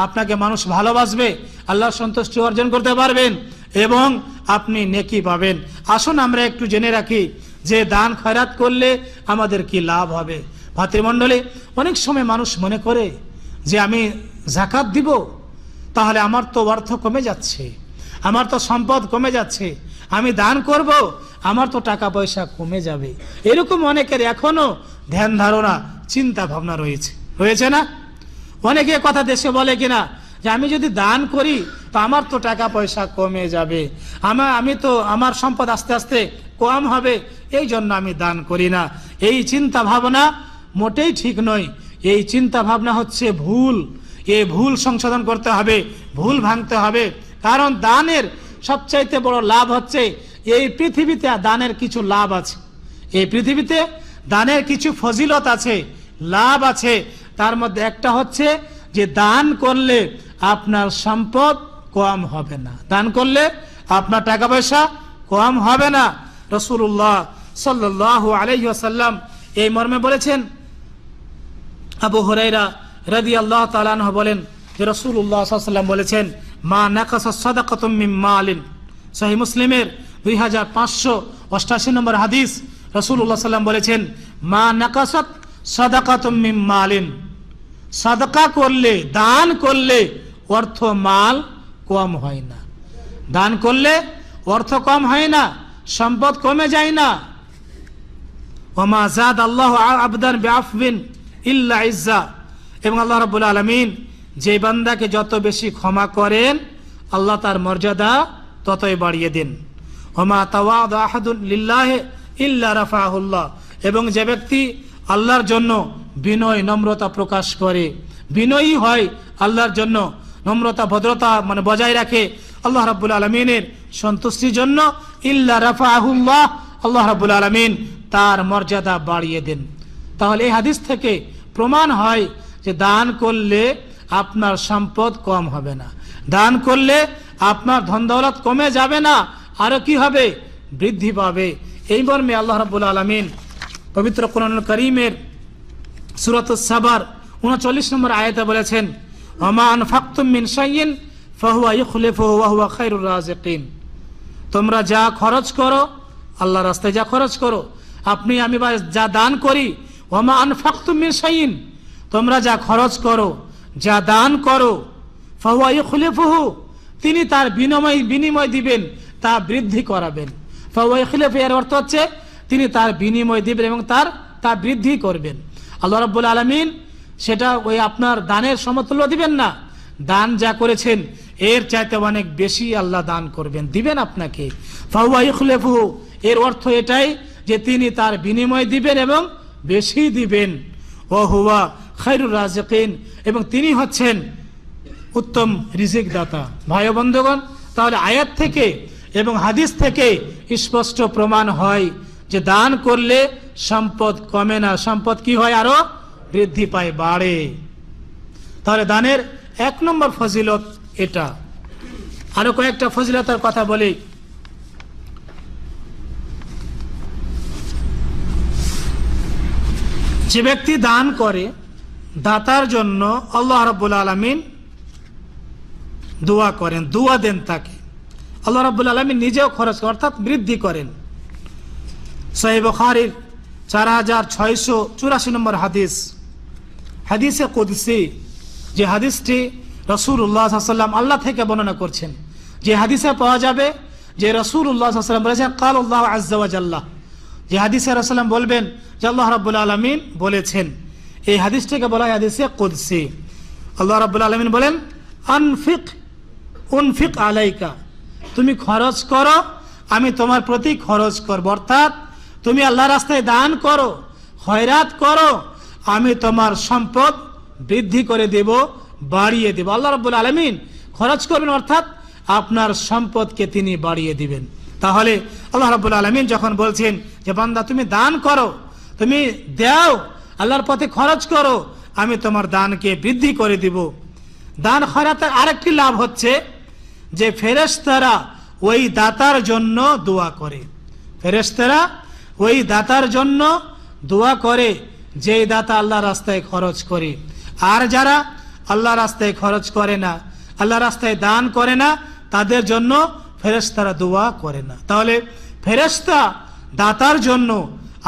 আপনাকে মানুষ ভালোবাসবে, আল্লাহর সন্তুষ্টি অর্জন করতে পারবেন এবং আপনি নেকি পাবেন। আসুন আমরা একটু জেনে রাখি যে দান খয়রাত করলে আমাদের কি লাভ হবে। ভাতৃমণ্ডলী, অনেক সময় মানুষ মনে করে যে আমি যাকাত দিব, তাহলে আমার তো অর্থ কমে যাচ্ছে, আমার তো সম্পদ কমে যাচ্ছে, আমি দান করব, আমার তো টাকা পয়সা কমে যাবে। এরকম অনেকের এখনো ধ্যান ধারণা, চিন্তা ভাবনা রয়েছে না? অনেকে কথা দেশে বলে কিনা যে আমি যদি দান করি তো আমার তো টাকা পয়সা কমে যাবে, আমি তো আমার সম্পদ আস্তে আস্তে কম হবে, এই জন্য আমি দান করি না। এই চিন্তা ভাবনা মোটেই ঠিক নয়। এই চিন্তা ভাবনা হচ্ছে ভুল। এই ভুল সংশোধন করতে হবে, ভুল ভাঙতে হবে। কারণ দানের সবচাইতে বড় লাভ হচ্ছে, এই পৃথিবীতে দানের কিছু লাভ আছে, এই পৃথিবীতে দানের কিছু ফজিলত আছে, লাভ আছে। তার মধ্যে একটা হচ্ছে যে দান করলে আপনার সম্পদ কম হবে না, দান করলে আপনার টাকা পয়সা কম হবে না। রাসূলুল্লাহ সাল্লাল্লাহু আলাইহি ওয়াসাল্লাম এই মর্মে বলেছেন। আবু হুরায়রা রাদিয়াল্লাহু তাআলা আনহু বলেন যে রাসূলুল্লাহ সাল্লাল্লাহু আলাইহি ওয়াসাল্লাম বলেছেন, মা নাকাসা সাদাকাতুম মিন মালিন, সহিহ মুসলিমের 2588 নম্বর হাদিস। রাসূলুল্লাহ সাল্লাল্লাহু আলাইহি ওয়াসাল্লাম বলেছেন, মা নাকাসাত সাদাকাতুম মিন মালিন, সাদাকা করলে, দান করলে অর্থ মাল কম হয় না, দান করলে অর্থ কম হয় না, সম্পদ কমে যায় না। ওমা জাদ আল্লাহ আবদান বিআফবিন ইল্লা ইজ্জা, এবং আল্লাহ রাব্বুল আলামিন যে বান্দাকে যত বেশি ক্ষমা করেন আল্লাহ তার মর্যাদা ততই বাড়িয়ে দেন। ওমা তাওয়াদা আহাদুন লিল্লাহি ইল্লা রাফাহুল্লাহ, এবং যে ব্যক্তি আল্লাহর জন্য বিনয় নম্রতা প্রকাশ করে, বিনয়ী হয় আল্লাহর জন্য, নম্রতা ভদ্রতা মানে বজায় রাখে আল্লাহ রাব্বুল আলামিনের সন্তুষ্টির জন্য, ইল্লা রাফাহুল্লাহ, আল্লাহ রাব্বুল আলামিন তার মর্যাদা বাড়িয়ে দেন। তাহলে এই হাদিস থেকে প্রমাণ হয় যে দান করলে আপনার সম্পদ কম হবে না, দান করলে আপনার ধন দৌলত কমে যাবে না, আরো কি হবে, বৃদ্ধি পাবে। এই মর্মে আল্লাহ রাব্বুল আলামিন পবিত্র কোরআনুল কারীমের সূরাতুস সাবার 39 নম্বর আয়াতে বলেছেন, ওমা আনফাকতুম মিন শাইইন ফাহুয়া ইখলিফুহু ওয়া হুয়া খায়রুর রাযিকিন। তোমরা যা খরচ করো, আল্লাহর রাস্তায় যা খরচ করো, আপনি আমি যা দান করি, ওমা আনফাকতুম মিন শাইইন, তোমরা যা খরচ করো, যা দান করো, ফাহুয়া ইখলিফুহু, তিনি তার বিনিময় দিবেন, তা বৃদ্ধি করাবেন। ফাহুয়া ইখলিফু এর অর্থ হচ্ছে তিনি তার বিনিময় দিবেন এবং তা বৃদ্ধি করবেন। আল্লাহ রাব্বুল আলামিন সেটা ওই আপনার দানের সমতুল্য দিবেন না, দান যা করেছেন এর চাইতে অনেক বেশি আল্লাহ দান করবেন, দিবেন আপনাকে। ফাহুয়া ইখলিফুহু এর অর্থ এটাই যে তিনি তার বিনিময় দিবেন এবং বেশি দিবেন। ওয়া হুয়া খায়রুর রাযিকিন, এবং তিনি হচ্ছেন উত্তম রিজিক দাতা। ভাই ও বন্ধুগণ, তাহলে আয়াত থেকে এবং হাদিস থেকে স্পষ্ট প্রমাণ হয় যে দান করলে সম্পদ কমে না, সম্পদ কি হয়, আরো বৃদ্ধি পায়, বাড়ে। তাহলে দানের 1 নম্বর ফজিলত এটা। আরো কয়েকটা ফজিলতের কথা বলি। যে ব্যক্তি দান করে, দাতার জন্য আল্লাহ রাব্বুল আলামিন দোয়া করেন, দোয়া দেন তাকে। আল্লাহ রাব্বুল আলামিন নিজেও খরচ করেন, অর্থাৎ বৃদ্ধি করেন। সহিহ বুখারীর 4684 নম্বর হাদিস, হাদিসে কুদসি, যে হাদিসটি রাসূলুল্লাহ সাল্লাল্লাহু আলাইহি ওয়াসাল্লাম আল্লাহ থেকে বর্ণনা করছেন, যে হাদিসে পাওয়া যাবে যে রাসূলুল্লাহ সাল্লাল্লাহু আলাইহি ওয়াসাল্লাম বলেছেন, ক্বাল আল্লাহু আযজা ওয়া জাল্লা, যে হাদিসে রাসূলুল্লাহ বলবেন যে আল্লাহ রাব্বুল আলামিন বলেছেন। এই হাদিসটিকে বলা হয় হাদিসে কুদসি। আল্লাহ রাব্বুল আলামিন বলেন, উনফিক আলাইকা, তুমি খরচ করো, আমি তোমার প্রতি খরচ করব। অর্থাৎ তুমি আল্লাহর রাস্তায় দান করো, খয়রাত করো, আমি তোমার সম্পদ বৃদ্ধি করে দেব, বাড়িয়ে দেব। আল্লাহ রাব্বুল আলামিন খরচ করবেন, অর্থাৎ আপনার সম্পদকে তিনি বাড়িয়ে দিবেন। তাহলে আল্লাহ রাব্বুল আলামিন যখন বলছেন যে বান্দা তুমি দান করো, তুমি দাও, আল্লাহর পথে খরচ করো, আমি তোমার দানকে বৃদ্ধি করে দিব। দান খয়রাতের আরেকটি লাভ হচ্ছে যে ফেরেশতারা ওই দাতার জন্য দোয়া করে। ফেরেশতারা ওই দাতার জন্য দোয়া করে যেই দাতা আল্লাহর রাস্তায় খরচ করে। আর যারা আল্লাহর রাস্তায় খরচ করে না, আল্লাহর রাস্তায় দান করে না, তাদের জন্য ফেরেশতারা দোয়া করে না। তাহলে ফেরেশতা দাতার জন্য,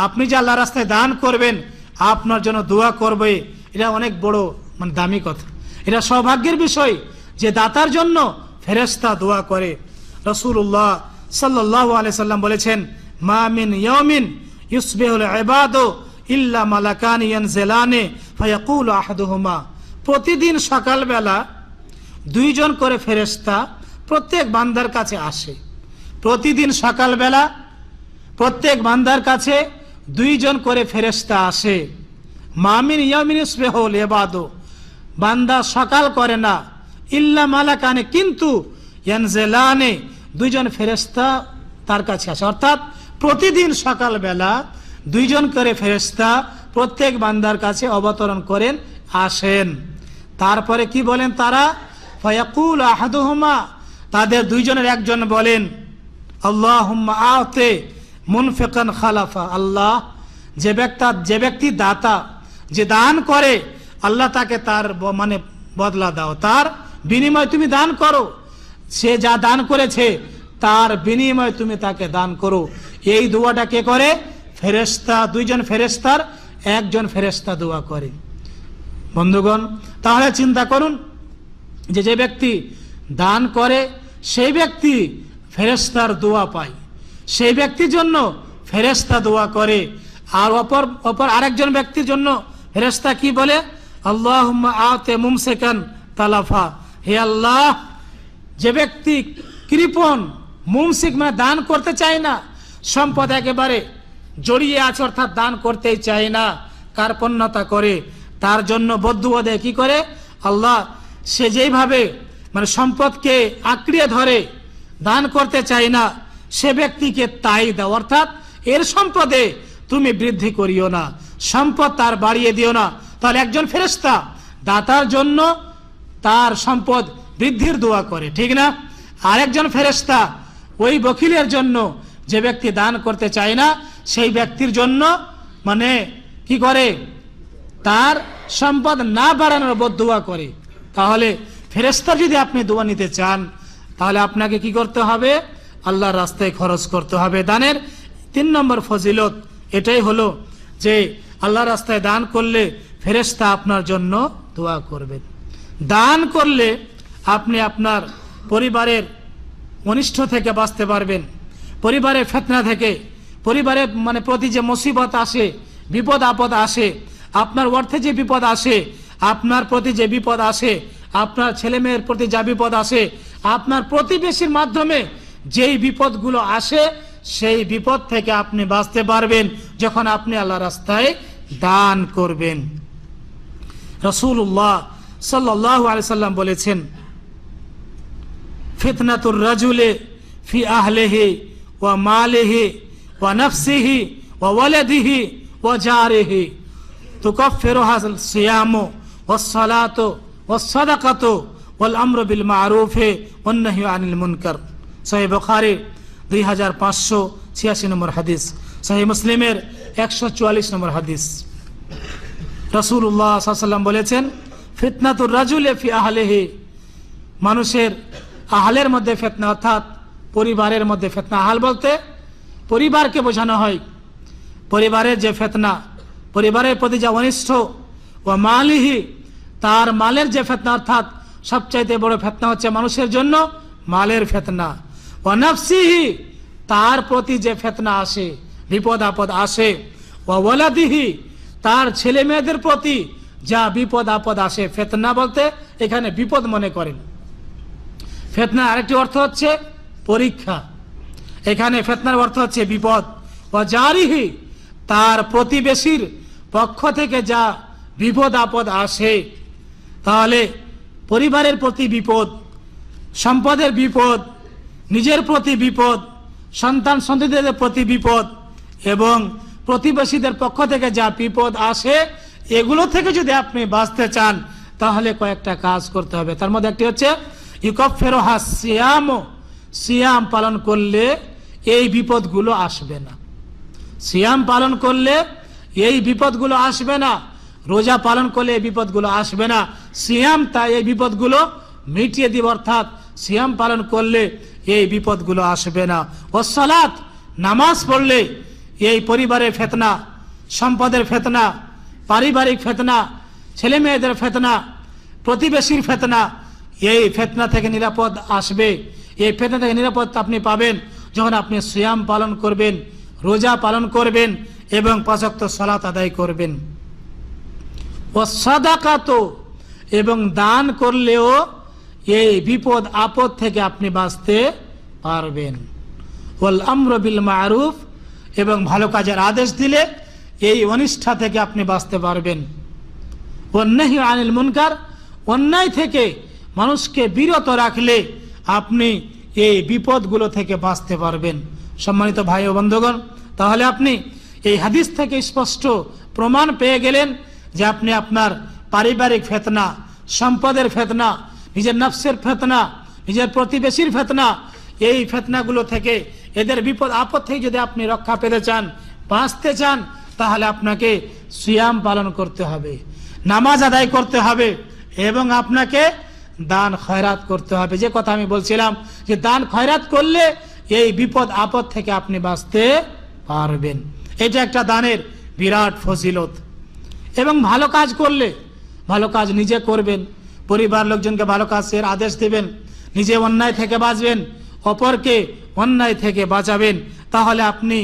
আপনি যে আল্লাহর রাস্তায় দান করবেন, আপনার জন্য দোয়া করবে, এটা অনেক বড় মানে দামি কথা, এটা সৌভাগ্যের বিষয় যে দাতার জন্য ফেরেশতা দোয়া করে। রাসূলুল্লাহ সাল্লাল্লাহু আলাইহি সাল্লাম বলেছেন, মা মিন ইয়াউমিন ইউসবিহুল ইবাদু ইল্লা মালাকান ইয়ানজিলানে ফায়াকুলু আহাদুহুমা, প্রতিদিন সকালবেলা 2 জন করে ফেরেশতা প্রত্যেক বান্দার কাছে আসে। প্রতিদিন সকালবেলা প্রত্যেক বান্দার কাছে 2 জন করে ফেরেশতা আসে। মা মিন ইয়াউমিন ইউসবিহুল ইবাদু, বান্দা সকাল করে না, ইল্লা মালাকানে, কিন্তু ইয়ানজিলানে, 2 জন ফেরেশতা তার কাছে আসে। অর্থাৎ প্রতিদিন সকালবেলা 2 জন করে ফেরেশতা প্রত্যেক বান্দার কাছে অবতরণ করেন, আসেন। তারপরে কি বলেন তারা, ফায়াকুল আহাদুহুমা, তাদের 2 জনের একজন বলেন, আল্লাহুম্মা আতে মুনফিকান খালাফা, আল্লাহ যে ব্যক্তি দাতা, যে দান করে, আল্লাহ তাকে তার মানে বদলা দাও, তার বিনিময় তুমি দান করো, সে যা দান করেছে তার বিনিময় তুমি তাকে দান করো। এই দোয়াটা কে করে? ফেরেশতা, 2 জন ফেরেশতার একজন ফেরেশতা দোয়া করে। বন্ধুগণ, তাহলে চিন্তা করুন যে ব্যক্তি দান করে সেই ব্যক্তি ফেরেশতার দোয়া পায়, সেই ব্যক্তির জন্য ফেরেশতা দোয়া করে। আর অপর আরেকজন ব্যক্তির জন্য ফেরেশতা কি বলে, আল্লাহুম্মা আতে মুমসিকান তালাফা, হে আল্লাহ, যে ব্যক্তি কৃপণ, মুমসিক মানে দান করতে চায় না, সম্পদ একেবারে জড়িয়ে আছে, অর্থাৎ দান করতেই চায় না, কার্পণ্যতা করে, তার জন্য বদদুয়া দেয়। কি করে? আল্লাহ সে যেইভাবে মানে সম্পদকে আঁকড়িয়ে ধরে দান করতে চায় না, সে ব্যক্তিকে তাই দাও, অর্থাৎ এর সম্পদে তুমি বৃদ্ধি করিও না, সম্পদ তার বাড়িয়ে দিও না। তাহলে একজন ফেরেশতা দাতার জন্য তার সম্পদ বৃদ্ধির দোয়া করে, ঠিক না? আরেকজন ফেরেশতা ওই বখিলের জন্য, যে ব্যক্তি দান করতে চায় না সেই ব্যক্তির জন্য মানে কি করে? তার সম্পদ না বাড়ানোর বদদুয়া করে। তাহলে ফেরেশতার যদি আপনি দোয়া নিতে চান তাহলে আপনাকে কি করতে হবে? আল্লাহর রাস্তায় খরচ করতে হবে। দানের 3 নম্বর ফজিলত এটাই হলো যে আল্লাহর রাস্তায় দান করলে ফেরেশতা আপনার জন্য দোয়া করবেন। দান করলে আপনি আপনার পরিবারের অনিষ্ট থেকে বাঁচতে পারবেন, পরিবারের ফিতনা থেকে, পরিবারের মানে প্রতি যে মুসিবত আসে, বিপদ আপদ আসে, আপনার অর্থে যে বিপদ আসে, আপনার প্রতি যে বিপদ আসে, আপনার ছেলে মেয়ের প্রতি যা বিপদ আসে, আপনার প্রতিবেশীর মাধ্যমে যেই বিপদগুলো আসে, সেই বিপদ থেকে আপনি বাঁচতে পারবেন যখন আপনি আল্লাহর রাস্তায় দান করবেন। রাসূলুল্লাহ সাল্লাল্লাহু আলাইহি সাল্লাম বলেছেন, ফিতনাতুর রাজুলে ফি আহলিহি ওয়া মালিহি ওয়া নাফসিহি ওয়া ওয়ালাদিহি ওয়া জারিহি তুকাফিরুহা সিয়ামু ওয়াস সালাতু ওয়াস সাদাকাতু ওয়াল আমরু বিল মারুফি ওয়ান নাহয়ু আনিল মুনকার। সহিহ বুখারী 2586 নম্বর হাদিস, সহিহ মুসলিমের 144 নম্বর হাদিস। রাসূলুল্লাহ সাল্লাল্লাহু আলাইহি ওয়াসাল্লাম বলেছেন, ফিতনাতুর রাজুলি ফি আহলিহি, মানুষের আহলের মধ্যে ফিতনা, অর্থাৎ পরিবারের মধ্যে ফিতনা। আহল বলতে পরিবারকে বোঝানো হয়, পরিবারের যে ফিতনা, পরিবারের প্রতি যে অনিষ্ট, ও মালিহি, তার মালের যে ফিতনা, অর্থাৎ সবচাইতে বড় ফিতনা হচ্ছে মানুষের জন্য মালের ফিতনা। ও নাফসিহি, তার প্রতি যে ফিতনা আসে, বিপদ আপদ আসে। ও ওয়ালাদিহি, তার ছেলে মেয়েদের প্রতি যা বিপদ আপদ আসে। ফিতনা বলতে এখানে বিপদ মনে করেন। ফিতনা আরেকটি অর্থ হচ্ছে পরীক্ষা, এখানে ফিতনার অর্থ হচ্ছে বিপদ। ও জারিহি, তার প্রতিবেশীর পক্ষ থেকে যা বিপদ আপদ আসে। তাহলে পরিবারের প্রতি বিপদ, সম্পদের বিপদ, নিজের প্রতি বিপদ, সন্তান সন্ততিদের প্রতি বিপদ এবং প্রতিবেশীদের পক্ষ থেকে যা বিপদ আসে, এগুলো থেকে যদি আপনি বাঁচতে চান তাহলে কয়েকটা কাজ করতে হবে। তার মধ্যে একটি হচ্ছে ইউকাফিরুহা সিয়ামু, সিয়াম পালন করলে এই বিপদগুলো আসবে না। সিয়াম পালন করলে এই বিপদগুলো আসবে না, রোজা পালন করলে এই বিপদগুলো আসবে না। সিয়াম তাই এই বিপদগুলো মিটিয়ে দিব, অর্থাৎ সিয়াম পালন করলে এই বিপদগুলো আসবে না। ও সালাত, নামাজ পড়লে এই পরিবারের ফিতনা, সম্পদের ফিতনা, পারিবারিক ফিতনা, ছেলে মেয়েদের ফিতনা, প্রতিবেশীর ফিতনা, এই ফিতনা থেকে নিরাপদ আসবে। এই ফিতনা থেকে নিরাপদ আপনি পাবেন যখন আপনি সিয়াম পালন করবেন, রোজা পালন করবেন এবং 5 ওয়াক্ত সালাত আদায় করবেন। ও সাদাকাত, এবং দান করলেও এই বিপদ আপদ থেকে আপনি বাঁচতে পারবেন। ওয়াল আমরু বিল মারুফ, এবং ভালো কাজের আদেশ দিলে এই অনিষ্ঠা থেকে আপনি বাঁচতে পারবেন। ওয়ান নাহয়ু আনিল মুনকার, অন্যায় থেকে মানুষকে বিরত রাখলে আপনি এই বিপদগুলো থেকে বাঁচতে পারবেন। সম্মানিত ভাই ও বন্ধুগণ, তাহলে আপনি এই হাদিস থেকে স্পষ্ট প্রমাণ পেয়ে গেলেন যে আপনি আপনার পারিবারিক ফিতনা, সম্পদের ফিতনা, নিজের নফসের ফিতনা, নিজের প্রতিবেশীর ফিতনা, এই ফিতনাগুলো থেকে, এদের বিপদ আপদ থেকে যদি আপনি রক্ষা পেতে চান, বাঁচতে চান, তাহলে আপনাকে সিয়াম পালন করতে হবে, নামাজ আদায় করতে হবে এবং আপনাকে দান খয়রাত করতে হবে। যে কথা আমি বলছিলাম যে দান খয়রাত করলে এই বিপদ আপদ থেকে আপনি বাঁচতে পারবেন। এটা একটা দানের বিরাট ফজিলত। এবং ভালো কাজ করলে, ভালো কাজ নিজে করবেন, পরিবার লোকজনকে ভালো কাজের আদেশ দেবেন, নিজে অন্যায় থেকে বাঁচবেন, অপরকে অন্যায় থেকে বাঁচাবেন, তাহলে আপনি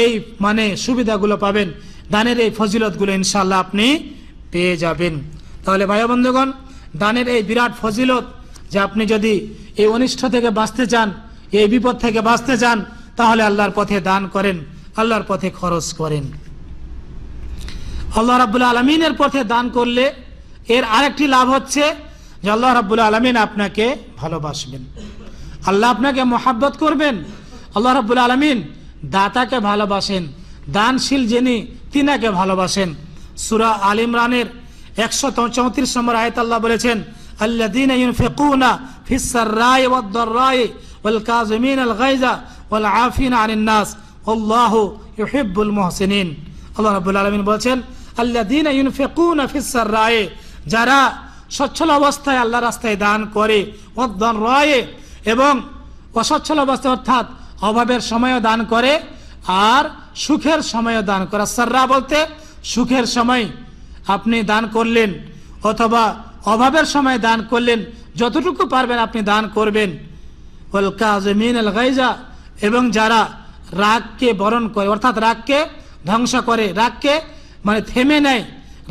এই মানে সুবিধাগুলো পাবেন, দানের এই ফজিলতগুলো ইনশাআল্লাহ আপনি পেয়ে যাবেন। তাহলে ভাই বন্ধুগণ, দানের এই বিরাট ফজিলত যে আপনি যদি এই অনিষ্ট থেকে বাঁচতে চান, এই বিপদ থেকে বাঁচতে চান, তাহলে আল্লাহর পথে দান করেন, আল্লাহর পথে খরচ করেন। আল্লাহ রাব্বুল আলামিনের পথে দান করলে এর আরেকটি লাভ হচ্ছে যে আল্লাহ রাব্বুল আলামিন আপনাকে ভালোবাসবেন, আল্লাহ আপনাকে মহাব্বত করবেন। আল্লাহ রাব্বুল আলামিন দাতাকে ভালোবাসেন, দানশীল যিনি তিনাকে ভালোবাসেন। সূরা আল ইমরানের 134 নম্বর আয়াতে আল্লাহ বলেছেন, আল্লাযীনা ইউনফিকুনা ফিস সাররাই ওয়াদ দাররাই ওয়াল কাযিমিনাল গায়যা ওয়াল আফিনা আনিন নাস আল্লাহু ইউহিব্বুল মুহসিনিন। আল্লাহ রাব্বুল আলামিন বলেছেন, আল্লাযীনা ইউনফিকুনা ফিস সাররাই, যারা সচ্ছল অবস্থায় আল্লাহর রাস্তায় দান করে, ওয়াদ দাররাই, এবং অসচ্ছল অবস্থায় অর্থাৎ অভাবের সময়ও দান করে আর সুখের সময়ও দান করে। সাররা বলতে সুখের সময় আপনি দান করলেন অথবা অভাবের সময় দান করলেন, যতটুকু পারবেন আপনি দান করবেন। ওয়াল কাযিমিনাল গায়যা, এবং যারা রাগকে বরণ করে অর্থাৎ রাগকে ধ্বংস করে, রাগকে মানে থেমে নেয়।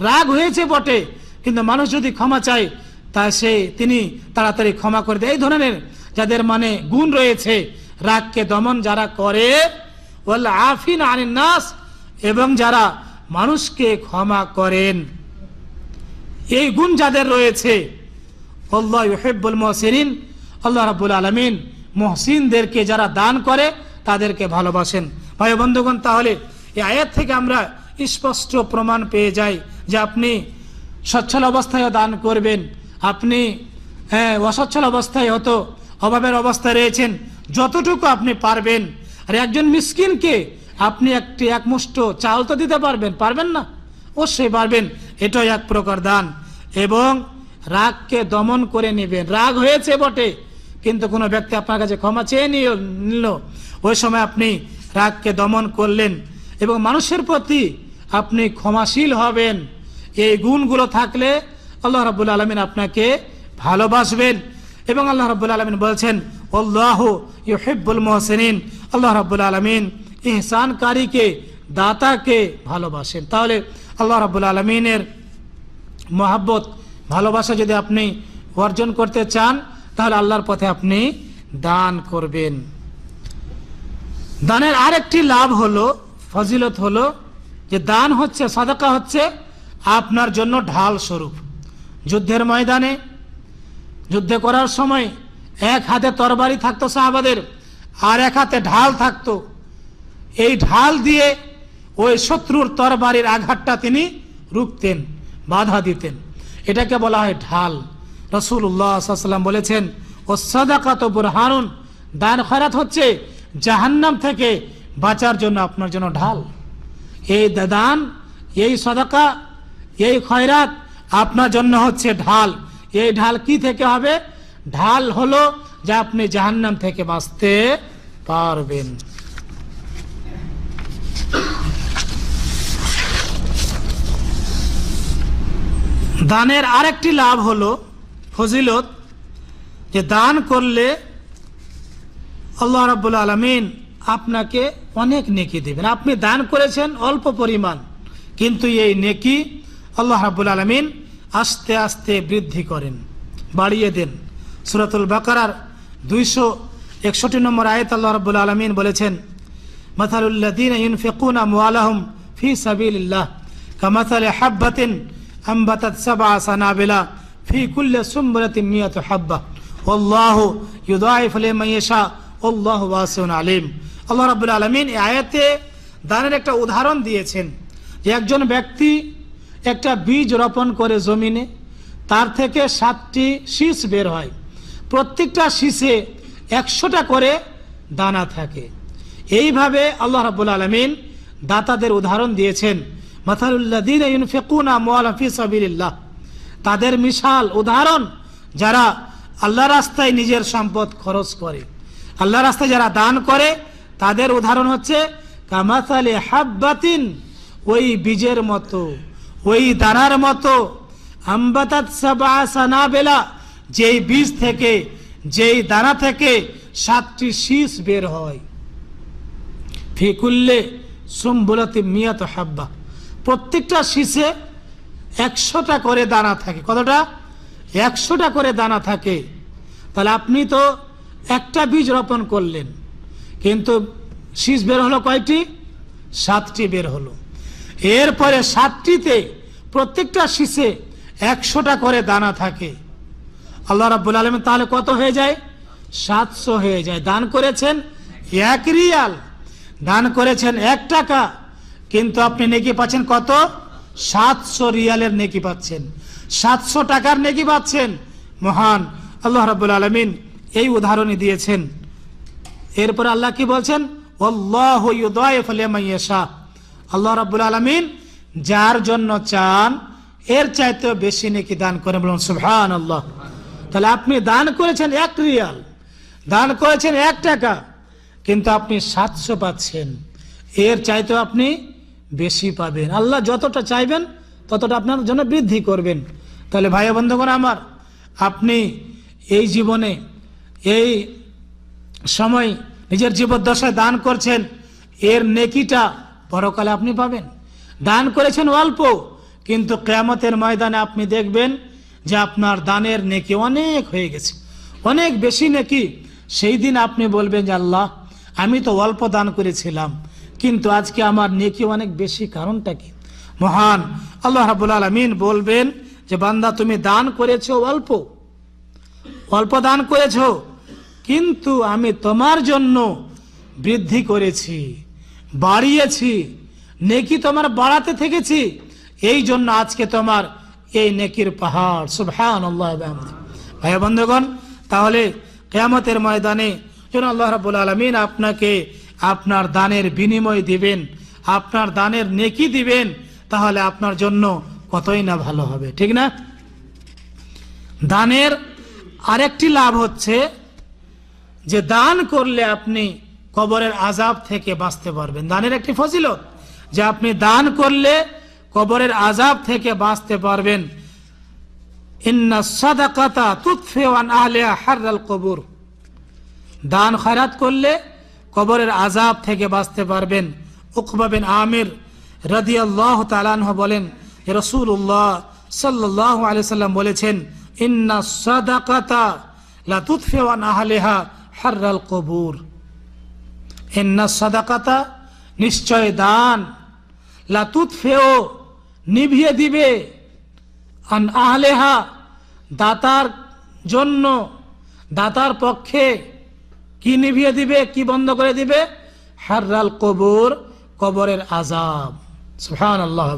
রাগ হয়েছে বটে কিন্তু মানুষ যদি ক্ষমা চায় তা তিনি তাড়াতাড়ি ক্ষমা করে দেয়। এই ধরনের যাদের মানে গুণ রয়েছে, রাগকে দমন যারা করে, ওয়াল আফিনা আনিন নাস, এবং যারা মানুষকে ক্ষমা করেন, এই গুণ যাদের রয়েছে, আল্লাহ ইউহিব্বুল মুহসিনিন, আল্লাহ রাব্বুল আলামিন মুহসিনদেরকে যারা দান করে তাদেরকে ভালোবাসেন। ভাই বন্ধুগণ, তাহলে এই আয়াত থেকে আমরা স্পষ্ট প্রমাণ পেয়ে যাই যে আপনি সচ্ছল অবস্থায় দান করবেন, আপনি অসচ্ছল অবস্থায় হতো অভাবের অবস্থায় রয়েছেন, যতটুকু আপনি পারবেন। আর একজন মিসকিনকে আপনি এক মুষ্ট চাল তো দিতে পারবেন না? অবশ্যই পারবেন, এটাও এক প্রকার দান। এবং রাগকে দমন করে নেবেন। রাগ হয়েছে বটে কিন্তু কোনো ব্যক্তি আপনার কাছে ক্ষমা চেয়ে নিল, ওই সময় আপনি রাগকে দমন করলেন এবং মানুষের প্রতি আপনি ক্ষমাশীল হবেন। এই গুণগুলো থাকলে আল্লাহ রাব্বুল আলামিন আপনাকে ভালোবাসবেন। এবং আল্লাহ রাব্বুল আলামিন বলছেন, আল্লাহু ইউহিব্বুল মুহসিনিন, আল্লাহ রাব্বুল আলামিন ইহসানকারীকে, দাতাকে ভালোবাসেন। তাহলে আল্লাহ রাব্বুল আলামিনের মহব্বত, ভালোবাসা যদি আপনি অর্জন করতে চান তাহলে আল্লাহর পথে আপনি দান করবেন। দানের আরেকটি লাভ হলো, ফজিলত হলো যে দান হচ্ছে, সাদাকা হচ্ছে আপনার জন্য ঢাল স্বরূপ। যুদ্ধের ময়দানে যুদ্ধ করার সময় এক হাতে তরবারি থাকতো সাহাবাদের আর এক হাতে ঢাল থাকতো। এই ঢাল দিয়ে ওই শত্রুর তরবারির আঘাতটা তিনি রুখতেন, বাধা দিতেন। এটাকে বলা হয় ঢাল। রাসূলুল্লাহ সাল্লাল্লাহু আলাইহি ওয়াসাল্লাম বলেছেন, ও সাদাকাতু বুরহানুন, দান খয়রাত হচ্ছে জাহান্নাম থেকে বাঁচার জন্য আপনার জন্য ঢাল। এই দান, এই সাদাকা, এই খয়রাত আপনার জন্য হচ্ছে ঢাল। এই ঢাল কি থেকে হবে? ঢাল হলো যে আপনি জাহান্নাম থেকে বাঁচতে পারবেন। দানের আরেকটি লাভ হলো, ফজিলত, যে দান করলে আল্লাহ রাব্বুল আলামিন আপনাকে অনেক নেকি দেবেন। আপনি দান করেছেন অল্প পরিমাণ, কিন্তু এই নেকি আল্লাহ রাব্বুল আলামিন আস্তে আস্তে বৃদ্ধি করেন, বাড়িয়ে দেন। সূরাতুল বাকারার 261 নম্বর আয়াত আল্লাহ রাব্বুল আলামিন বলেছেন, মাথালুল লাযীনা ইউনফিকুনা আমওয়ালাহুম ফি সাবিলিল্লাহ কামাথালি হাববাতিন আম্বাতাত সাবআ সানাবিলা ফি কুল্লি সুমবুলাতিন মিয়াতু হাব্বা ওয়াল্লাহু ইউদাইফু লিমান ইয়াশা আল্লাহু ওয়াসিউন আলিম। আল্লাহ রাব্বুল আলামিন এই আয়াতে দানের একটা উদাহরণ দিয়েছেন যে একজন ব্যক্তি একটা বীজ রোপণ করে জমিনে, তার থেকে 7টি শীষ বের হয়, প্রত্যেকটা শীষে 100টা করে দানা থাকে। এইভাবে আল্লাহ রাব্বুল আলামিন দাতাদের উদাহরণ দিয়েছেন। মাথালুল লাযীনা ইউনফিকুনা আমওয়ালাহুম ফি সাবিলিল্লাহ, তাদের মিসাল, উদাহরণ যারা আল্লাহ রাস্তায় নিজের সম্পদ খরচ করে, আল্লাহ রাস্তায় যারা দান করে, তাদের উদাহরণ হচ্ছে কামাথালি হাববাতিন, ওই বীজের মতো, ওই দানার মতো, আম্বাতাত সাবআ সানাবিলা, যেই বীজ থেকে, যেই দানা থেকে 7টি শীষ বের হয়। ফি কুল্লি সুমবুলাতিন মিয়াতু হাব্বা, প্রত্যেকটা শীষে 100টা করে দানা থাকে। কতটা? 100টা করে দানা থাকে। তাহলে আপনি তো একটা বীজ রোপণ করলেন, কিন্তু শীষ বের হলো কয়টি? 7টি বের হলো। এরপরে 7টিতে প্রত্যেকটা শীষে 100টা করে দানা থাকে। আল্লাহ রাব্বুল আলামিন তাহলে কত হয়ে যায়? 700 হয়ে যায়। দান করেছেন 1 রিয়াল, দান করেছেন 1 টাকা, কিন্তু আপনি নেকি পাচ্ছেন কত? 700 রিয়ালের নেকি পাচ্ছেন, 700 টাকার নেকি পাচ্ছেন। মহান আল্লাহ রাব্বুল আলামিন এই উদাহরণই দিয়েছেন। এরপর আল্লাহ কি বলছেন? আল্লাহু ইউদাইফু লিমান ইয়াশা। আল্লাহ রাব্বুল আলামিন যার জন্য চান এর চাইতেও বেশি নেকি দান করেন। বলুন সুবহানাল্লাহ। তাহলে আপনি দান করেছেন 1 রিয়াল, দান করেছেন 1 টাকা, কিন্তু আপনি 700 পাচ্ছেন, এর চাইতেও আপনি বেশি পাবেন। আল্লাহ যতটা চাইবেন ততটা আপনার জন্য বৃদ্ধি করবেন। তাহলে ভাই বন্ধুগণ আমার, আপনি এই জীবনে এই সময় নিজের জীবদ্দশায় দান করছেন, এর নেকিটা পরকালে আপনি পাবেন। দান করেছেন অল্প, কিন্তু কিয়ামতের ময়দানে আপনি দেখবেন যে আপনার দানের নেকি অনেক হয়ে গেছে, অনেক বেশি নেকি। সেই দিন আপনি বলবেন যে আল্লাহ, আমি তো অল্প দান করেছিলাম, কিন্তু আজকে আমার নেকি অনেক বেশি, কারণটা কি? মহান আল্লাহ রাব্বুল আলামিন বলবেন যে বান্দা, তুমি দান করেছো অল্প, অল্প দান করেছো, কিন্তু আমি তোমার জন্য বৃদ্ধি করেছি, বাড়িয়েছি, নেকি তোমার বাড়াতে থেকেছি, এই জন্য আজকে তোমার এই নেকির পাহাড়। সুবহানাল্লাহ। ভাই বন্ধুগণ, তাহলে কিয়ামতের ময়দানে যখন আল্লাহ রাব্বুল আলামিন আপনাকে আপনার দানের বিনিময় দিবেন, আপনার দানের নেকি দিবেন, তাহলে আপনার জন্য কতই না ভালো হবে, ঠিক না? দানের আরেকটি লাভ হচ্ছে যে দান করলে আপনি কবরের আযাব থেকে বাঁচতে পারবেন। দানের একটি ফজিলত যে আপনি দান করলে কবরের আযাব থেকে বাঁচতে পারবেন। ইন্না সাদাকাতা তুতফিউ আন আহলিহা হাররাল কবর। দান খয়রাত করলে কবরের আযাব থেকে বাঁচতে পারবেন। উকবা বিন আমির রাদিয়াল্লাহু তাআলা আনহু বলেন, রাসূলুল্লাহ সাল্লাল্লাহু আলাইহি সাল্লাম বলেছেন, ইন্না সাদাকাতা লা তুতফিউ আন আহলিহা হাররাল কবর। ইন্না সাদাকাতা, নিশ্চয় দান, লা তুতফিউ, নিভিয়ে দিবে, আন আহলিহা, দাতার জন্য, দাতার পক্ষে কি নিভিয়ে দিবে, কি বন্ধ করে দিবে? হাররাল কবর, কবরের আযাব। সুবহানাল্লাহ।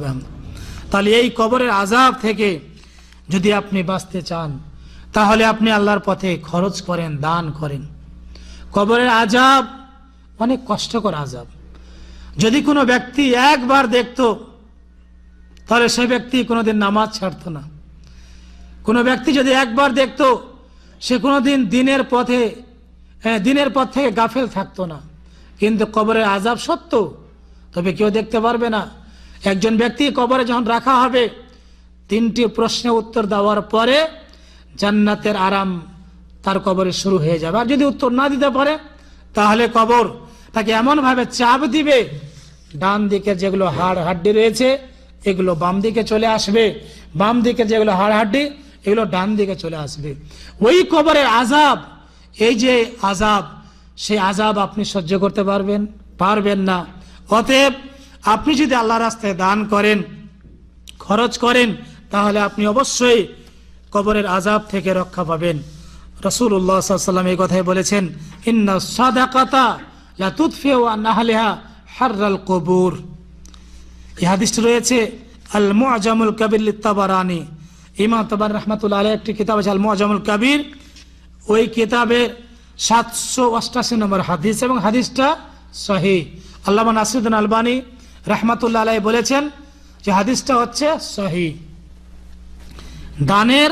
তাহলে এই কবরের আযাব থেকে যদি আপনি বাঁচতে চান, তাহলে আপনি আল্লাহর পথে খরচ করেন, দান করেন। কবরের আযাব অনেক কষ্টকর আযাব। যদি কোনো ব্যক্তি একবার দেখতো, তাহলে সে ব্যক্তি কোনোদিন নামাজ ছাড়তো না। কোনো ব্যক্তি যদি একবার দেখতো, সে কোনোদিন দিনের পথ থেকে গাফেল থাকতো না। কিন্তু কবরের আযাব সত্য, তবে কেউ দেখতে পারবে না। একজন ব্যক্তি কবরে যখন রাখা হবে, 3টি প্রশ্নের উত্তর দেওয়ার পরে জান্নাতের আরাম তার কবরে শুরু হয়ে যাবে। আর যদি উত্তর না দিতে পারে, তাহলে কবর তাকে এমন ভাবে চাপ দিবে, ডান দিকে যেগুলো হাড় হাড্ডি রয়েছে এগুলো বাম দিকে চলে আসবে, বাম দিকে যেগুলো হাড় হাড্ডি এগুলো ডান দিকে চলে আসবে। ওই কবরের আযাব, এই যে আযাব, সেই আযাব আপনি সহ্য করতে পারবেন না। অতএব আপনি যদি আল্লাহ রাস্তায় দান করেন, খরচ করেন, তাহলে আপনি অবশ্যই কবরের আযাব থেকে রক্ষা পাবেন। রাসূলুল্লাহ সাল্লাল্লাহু আলাইহি ওয়াসাল্লাম এই কথাই বলেছেন, ইন্না সাদাকাতা লা তুতফিউ আন আহলিহা হাররাল কবর। এই হাদিসটি রয়েছে আল মুআজামুল কাবীর লিত-তাবারানী। ইমাম তাবারানী রাহমাতুল্লাহ আলাইহি একটি কিতাব আছে আল মুআজামুল কাবীর, ওই কিতাবের 788 নম্বর হাদিস, এবং হাদিসটা সহিহ। আল্লামা নাসিরুদ্দিন আলবানী রাহমাতুল্লাহ আলাইহি বলেছেন যে হাদিসটা হচ্ছে সহিহ। দানের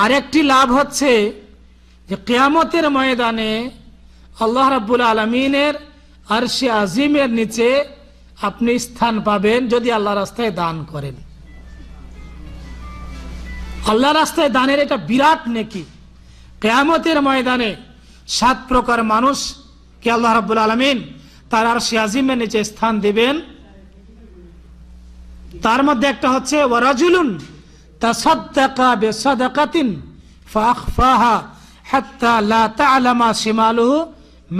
আরেকটি লাভ হচ্ছে যে কিয়ামতের ময়দানে আল্লাহ রাব্বুল আলামিনের আরশে আজিমের নিচে আপনি স্থান পাবেন যদি আল্লাহ রাস্তায় দান করেন। আল্লাহ রাস্তায় দানের এটা বিরাট নেকি। কিয়ামতের ময়দানে 7 প্রকার মানুষকে আল্লাহ রাব্বুল আলামিন তার আরশে আজিমের নিচে স্থান দিবেন। তার মধ্যে একটা হচ্ছে ওয়ারাজুলুন তাসাদ্দাকা বিসাদাকাতিন ফাআখফাহা হাত্তা লা তা'লামা শিমালুহু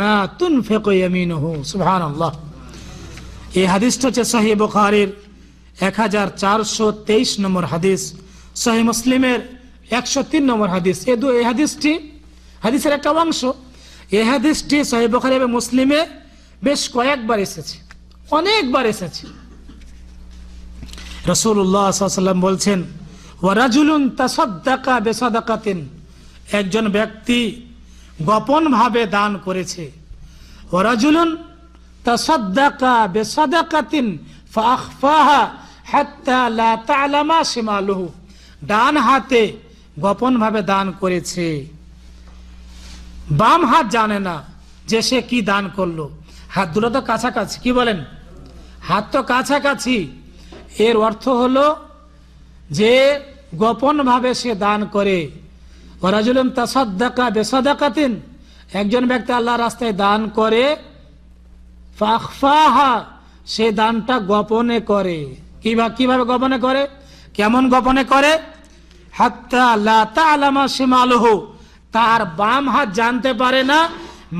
মা তুনফিকু ইয়ামিনুহু। সুবহানাল্লাহ। এই হাদিসটা হচ্ছে সহিহ বুখারীর 1423 নম্বর হাদিস, সহিহ মুসলিমের 103 নম্বর হাদিস। এই হাদিসটি হাদিসের একটা অংশ। এই হাদিসটি সহিহ বুখারী এবং মুসলিমে বেশ কয়েকবার এসেছে, অনেকবার এসেছে। রাসূলুল্লাহ সাল্লাল্লাহু আলাইহি ওয়াসাল্লাম বলছেন, ওয়া রাজুলুন তাসাদ্দাকা বিসাদাকাতিন, একজন ব্যক্তি গোপন ভাবে দান করেছে। ওয়া রাজুলুন তাসাদ্দাকা বিসাদাকাতিন ফাআখফাহা হাত্তা লা তা'লামা শিমালুহু, ডান হাতে গোপন ভাবে দান করেছে, বাম হাত জানে না যে সে কি দান করলো। হাত দুটো তো কাছাকাছি, কি বলেন, হাত তো কাছাকাছি। এর অর্থ হলো যে গোপন ভাবে সে দান করে। ওয়ারাজুলুন তাসাদ্দাকা বিসাদাকাতিন, একজন ব্যক্তি আল্লাহর রাস্তায় দান করে, ফাখফাহা, সে দানটা গোপনে করে। কিভাবে গোপনে করে, কেমন গোপনে করে? হাত্তা লা তা'লামা শিমালুহু, তার বাম হাত জানতে পারে না,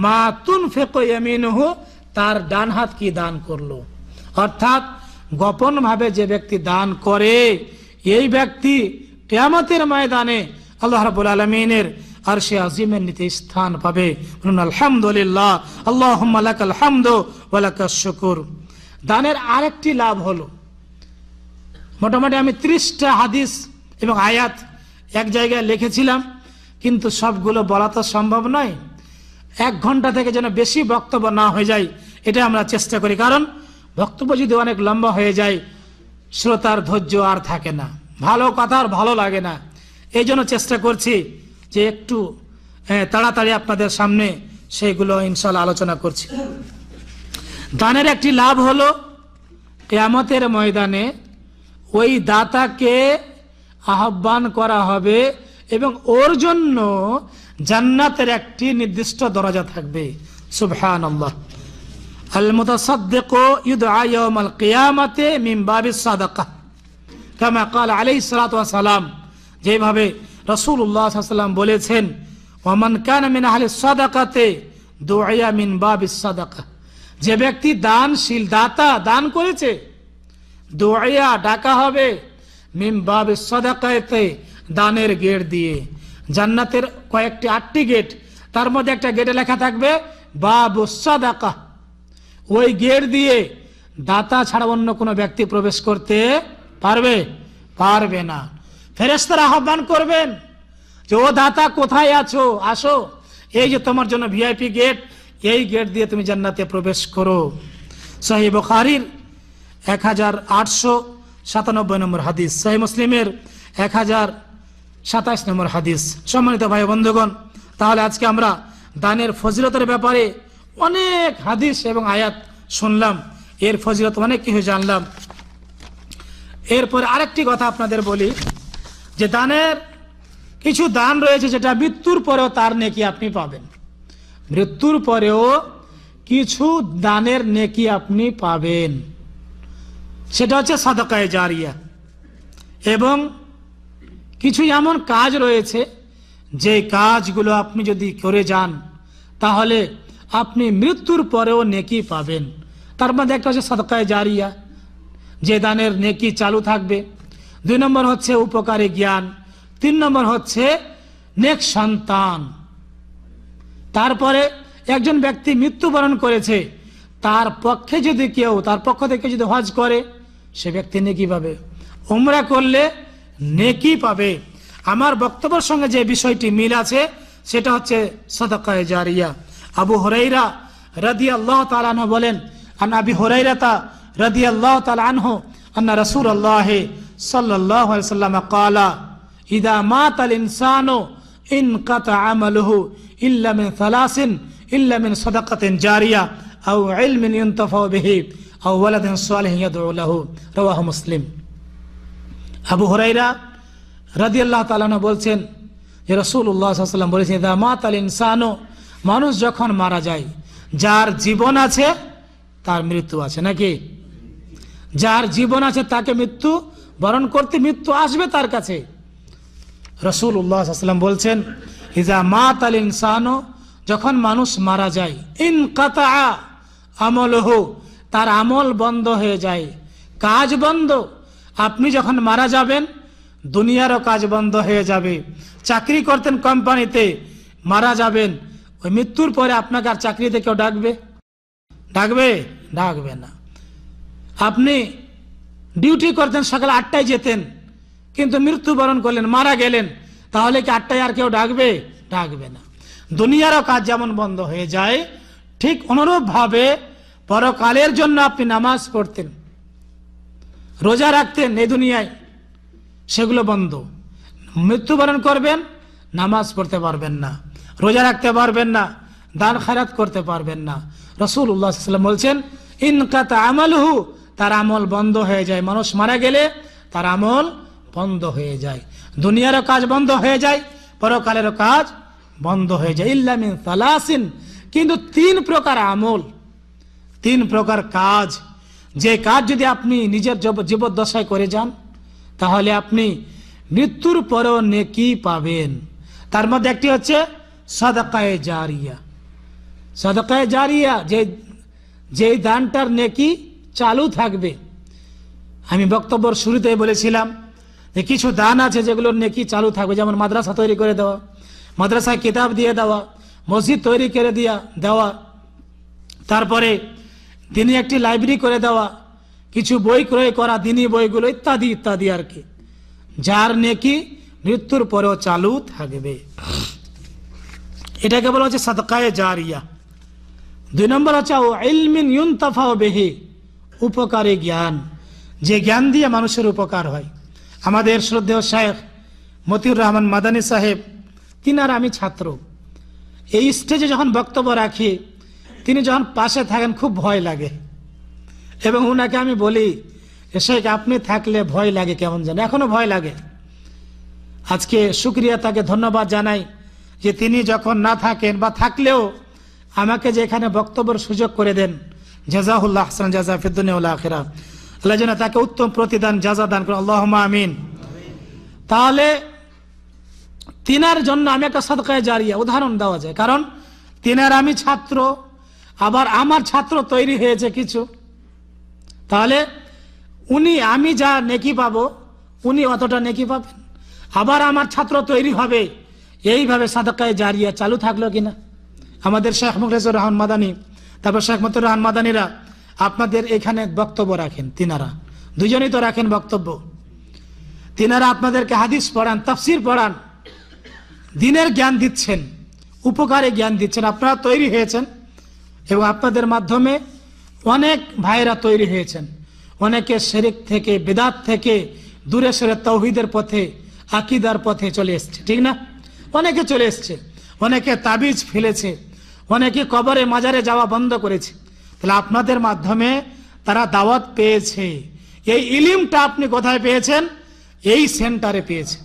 মা তুনফিকু ইয়ামিনুহু, তার ডান হাত কি দান করলো। অর্থাৎ গোপন ভাবে যে ব্যক্তি দান করে, এই ব্যক্তি কিয়ামতের ময়দানে আল্লাহ রাব্বুল আলামিনের আরশে আজিমের নিচে স্থান পাবে। বলুন আলহামদুলিল্লাহ, আল্লাহুম্মা লাকাল হামদু ওয়া লাকাশ শুকর। দানের আরেকটি লাভ হলো, মোটামুটি আমি 30টা হাদিস এবং আয়াত এক জায়গায় লিখেছিলাম, কিন্তু সবগুলো বলা তো সম্ভব নয়। 1 ঘন্টা থেকে যেন বেশি বক্তব্য না হয়ে যায়, এটা আমরা চেষ্টা করি। কারণ বক্তব্য যদি অনেক লম্বা হয়ে যায়, শ্রোতার ধৈর্য আর থাকে না, ভালো কথা আর ভালো লাগে না। এই জন্য চেষ্টা করছি যে একটু তাড়াতাড়ি আপনাদের সামনে সেইগুলো ইনশাআল্লাহ আলোচনা করছি। দানের একটি লাভ হলো, কিয়ামতের ময়দানে ওই দাতাকে আহ্বান করা হবে এবং ওর জন্য জান্নাতের একটি নির্দিষ্ট দরজা থাকবে। সুবহানাল্লাহ। আল মুতাসাদ্দিকু ইউদআ ইয়াওমাল কিয়ামাতি মিন বাবিস সাদাকাহ, কামা ক্বাল আলাইহিস সালাতু ওয়াস সালাম, যেভাবে রাসূলুল্লাহ সাল্লাল্লাহু আলাইহি ওয়াসাল্লাম বলেছেন, ওয়া মান কানা মিন আহলিস সাদাকাতি দুইয়া মিন বাবিস সাদাকাহ, যে ব্যক্তি দানশীল দাতা দান করেছে, দুইয়া ডাকা হবে, মিন বাবিস সাদাকাতে, দানের গেট দিয়ে। জান্নাতের কয়েকটি 8টি গেট, তার মধ্যে একটা গেটে লেখা থাকবে বাবুস সাদাকাহ। ওই গেট দিয়ে দাতা ছাড়া অন্য কোনো ব্যক্তি প্রবেশ করতে পারবে না। ফেরেশতারা আহ্বান করবেন যে ও দাতা কোথায় আছো, আসো, এই যে তোমার জন্য ভিআইপি গেট, এই গেট দিয়ে তুমি জান্নাতে প্রবেশ করো। সহিহ বুখারীর 1897 নম্বর হাদিস, সহিহ মুসলিমের 1027 নম্বর হাদিস। সম্মানিত ভাই বন্ধুগণ, তাহলে আজকে আমরা দানের ফজিলতের ব্যাপারে অনেক হাদিস এবং আয়াত শুনলাম, এর ফজিলত অনেক কিছু জানলাম। এরপরে আরেকটি কথা আপনাদের বলি, যে দানের কিছু দান রয়েছে যেটা মৃত্যুর পরেও তার নেকি আপনি পাবেন। মৃত্যুর পরেও কিছু দানের নেকি আপনি পাবেন, সেটা হচ্ছে সাদাকায়ে জারিয়া। এবং কিছু এমন কাজ রয়েছে যে কাজগুলো আপনি যদি করে যান তাহলে আপনি মৃত্যুর পরেও নেকি পাবেন। তার মধ্যে একটা হচ্ছে সাদাকায়ে জারিয়া, যে দানের নেকি চালু থাকবে। 2 নম্বর হচ্ছে উপকারী জ্ঞান। 3 নম্বর হচ্ছে নেক সন্তান। তারপরে একজন ব্যক্তি মৃত্যুবরণ করেছে, তার পক্ষে যদি কেউ, তার পক্ষ থেকে যদি হজ করে, সে ব্যক্তি নেকি পাবে। উমরা করলে নেকি পাবে। আমার বক্তব্যের সঙ্গে যে বিষয়টি মিল আছে সেটা হচ্ছে সাদাকায়ে জারিয়া। আবু হুরায়রা রাদিয়াল্লাহু তাআলা আনহু বলেন, আন আবি হুরায়রাতা রাদিয়াল্লাহু তাআলা আনহু আন্না রাসূলুল্লাহ সাল্লাল্লাহু আলাইহি ওয়াসাল্লাম ক্বালা ইযা মাতাল ইনসানু ইনকাতা আমালুহু ইল্লা মিন সালাসিন ইল্লা মিন সাদাকাতিন জারিয়া আও ইলমিন ইউনতাফাউ বিহি আও ওয়ালাদিন সালিহিন ইয়াদউ লাহু, রাওয়াহু মুসলিম। আবু হুরায়রা রাদিয়াল্লাহু তাআলা আনহু বলছেন যে রাসূলুল্লাহ সাল্লাল্লাহু আলাইহি ওয়াসাল্লাম বলেছেন, ইযা মাতাল ইনসানু, মানুষ যখন মারা যায়, যার জীবন আছে তার মৃত্যু আছে, নাকি? যার জীবন আছে তাকে মৃত্যু বরণ করতে মৃত্যু আসবে তার কাছে। রাসূলুল্লাহ সাল্লাল্লাহু আলাইহি ওয়াসাল্লাম বলছেন, ইযা মাতাল ইনসানু, যখন মানুষ মারা যায়, ইনকাতা আমলুহু, তার আমল বন্ধ হয়ে যায়, কাজ বন্ধ, আপনি যখন মারা যাবেন দুনিয়ারও কাজ বন্ধ হয়ে যাবে। চাকরি করতেন কোম্পানিতে, মারা যাবেন, ওই মৃত্যুর পরে আপনাকে আর চাকরিতে কেউ ডাকবে? ডাকবে না। আপনি ডিউটি করতেন, সকাল 8টায় যেতেন, কিন্তু মৃত্যুবরণ করলেন, মারা গেলেন, তাহলে কি 8টায় আর কেউ ডাকবে? ডাকবে না। দুনিয়ারও কাজ যেমন বন্ধ হয়ে যায়, ঠিক অনুরূপ ভাবে পরকালের জন্য আপনি নামাজ পড়তেন, রোজা রাখতেন এই দুনিয়ায়, সেগুলো বন্ধ। মৃত্যুবরণ করবেন, নামাজ পড়তে পারবেন না, রোজা রাখতে পারবেন না, দান খায়রাত করতে পারবেন না। রাসূলুল্লাহ সাল্লাল্লাহু আলাইহি ওয়াসাল্লাম বলছেন, ইনকাতা আমালুহু, তার আমল বন্ধ হয়ে যায়। মানুষ মারা গেলে তার আমল বন্ধ হয়ে যায়। দুনিয়ারও কাজ বন্ধ হয়ে যায়, পরকালেরও কাজ বন্ধ হয়ে যায়। ইল্লা মিন সালাসিন, কিন্তু 3 প্রকার আমল, 3 প্রকার কাজ, যে কাজ যদি আপনি নিজের জীবদ্দশায় করে যান তাহলে আপনি মৃত্যুর পরেও নেকি পাবেন। তার মধ্যে একটি হচ্ছে সাদাকায়ে জারিয়া। সাদাকায়ে জারিয়া, যে দানটার নেকি চালু থাকবে। আমি বক্তব্যের শুরুতেই বলেছিলাম যে কিছু দান আছে যেগুলোর নেকি চালু থাকবে, যেমন মাদ্রাসা তৈরি করে দেওয়া, মাদ্রাসায় কিতাব দিয়ে দেওয়া, মসজিদ তৈরি করে দেওয়া, তারপরে দিনী একটি লাইব্রেরি করে দেওয়া, কিছু বই ক্রয় করা, দিনী বইগুলো, ইত্যাদি ইত্যাদি আর কি, যার নেকি মৃত্যুর পরেও চালু থাকবে। এটাকে বলা হচ্ছে সাদকায়ে জারিয়া। 2 নম্বর হচ্ছে ইলমিন ইউনতাফাউ বিহি, উপকারী জ্ঞান, যে জ্ঞান দিয়ে মানুষের উপকার হয়। আমাদের শ্রদ্ধেয় শায়েখ মতিউর রহমান মাদানী সাহেব, তিনার আমি ছাত্র। এই স্টেজে যখন বক্তব্য রাখি, তিনি যখন পাশে থাকেন খুব ভয় লাগে, এবং উনাকে আমি বলি, শেখ আপনি থাকলে ভয় লাগে কেমন জানে, এখনো ভয় লাগে। আজকে শুকরিয়া, তাকে ধন্যবাদ জানাই যে তিনি যখন না থাকেন বা থাকলেও আমাকে যে এখানে বক্তব্যের সুযোগ করে দেন। জাযাহুল্লাহ আহসান জাযা ফিদ দুনিয়া ওয়াল আখিরাহ, আল্লাহ যেন তাকে উত্তম প্রতিদান জাযা দান করেন, আল্লাহুম্মা আমিন। তাহলে তিনার জন্য আমি একটা সাদকায়ে জারিয়া উদাহরণ দেওয়া যায়, কারণ তিনার আমি ছাত্র, আবার আমার ছাত্র তৈরি হয়েছে কিছু, তাহলে আমি যা নেকি পাবো উনি অতটা নেকি পাবেন, আবার আমার ছাত্র তৈরি হবে। এইভাবে সাদকায়ে জারিয়া চালু থাকলো কিনা। আমাদের শেখ মুখলেসুর রহমান মাদানী, তারপর শেখ মতিউর রহমান মাদানীরা আপনাদের এখানে বক্তব্য রাখেন, তিনারা দুজনেই তো রাখেন বক্তব্য। তিনারা আপনাদেরকে হাদিস পড়ান, তাফসির পড়ান, দিনের জ্ঞান দিচ্ছেন, উপকারে জ্ঞান দিচ্ছেন। আপনারা তৈরি হয়েছেন এবং আপনাদের মাধ্যমে অনেক ভাইরা তৈরি হয়েছেন। অনেকে শিরক থেকে, বিদআত থেকে দূরে সরে তাওহীদের পথে, আকীদার পথে চলে এসেছে, ঠিক না? অনেকে চলে এসেছে, অনেকে তাবিজ ফেলেছে, অনেকে কবরে মাজারে যাওয়া বন্ধ করেছে। তাহলে আপনাদের মাধ্যমে তারা দাওয়াত পেয়েছে। এই ইলমটা আপনি কোথায় পেয়েছেন? এই সেন্টারে পেয়েছে।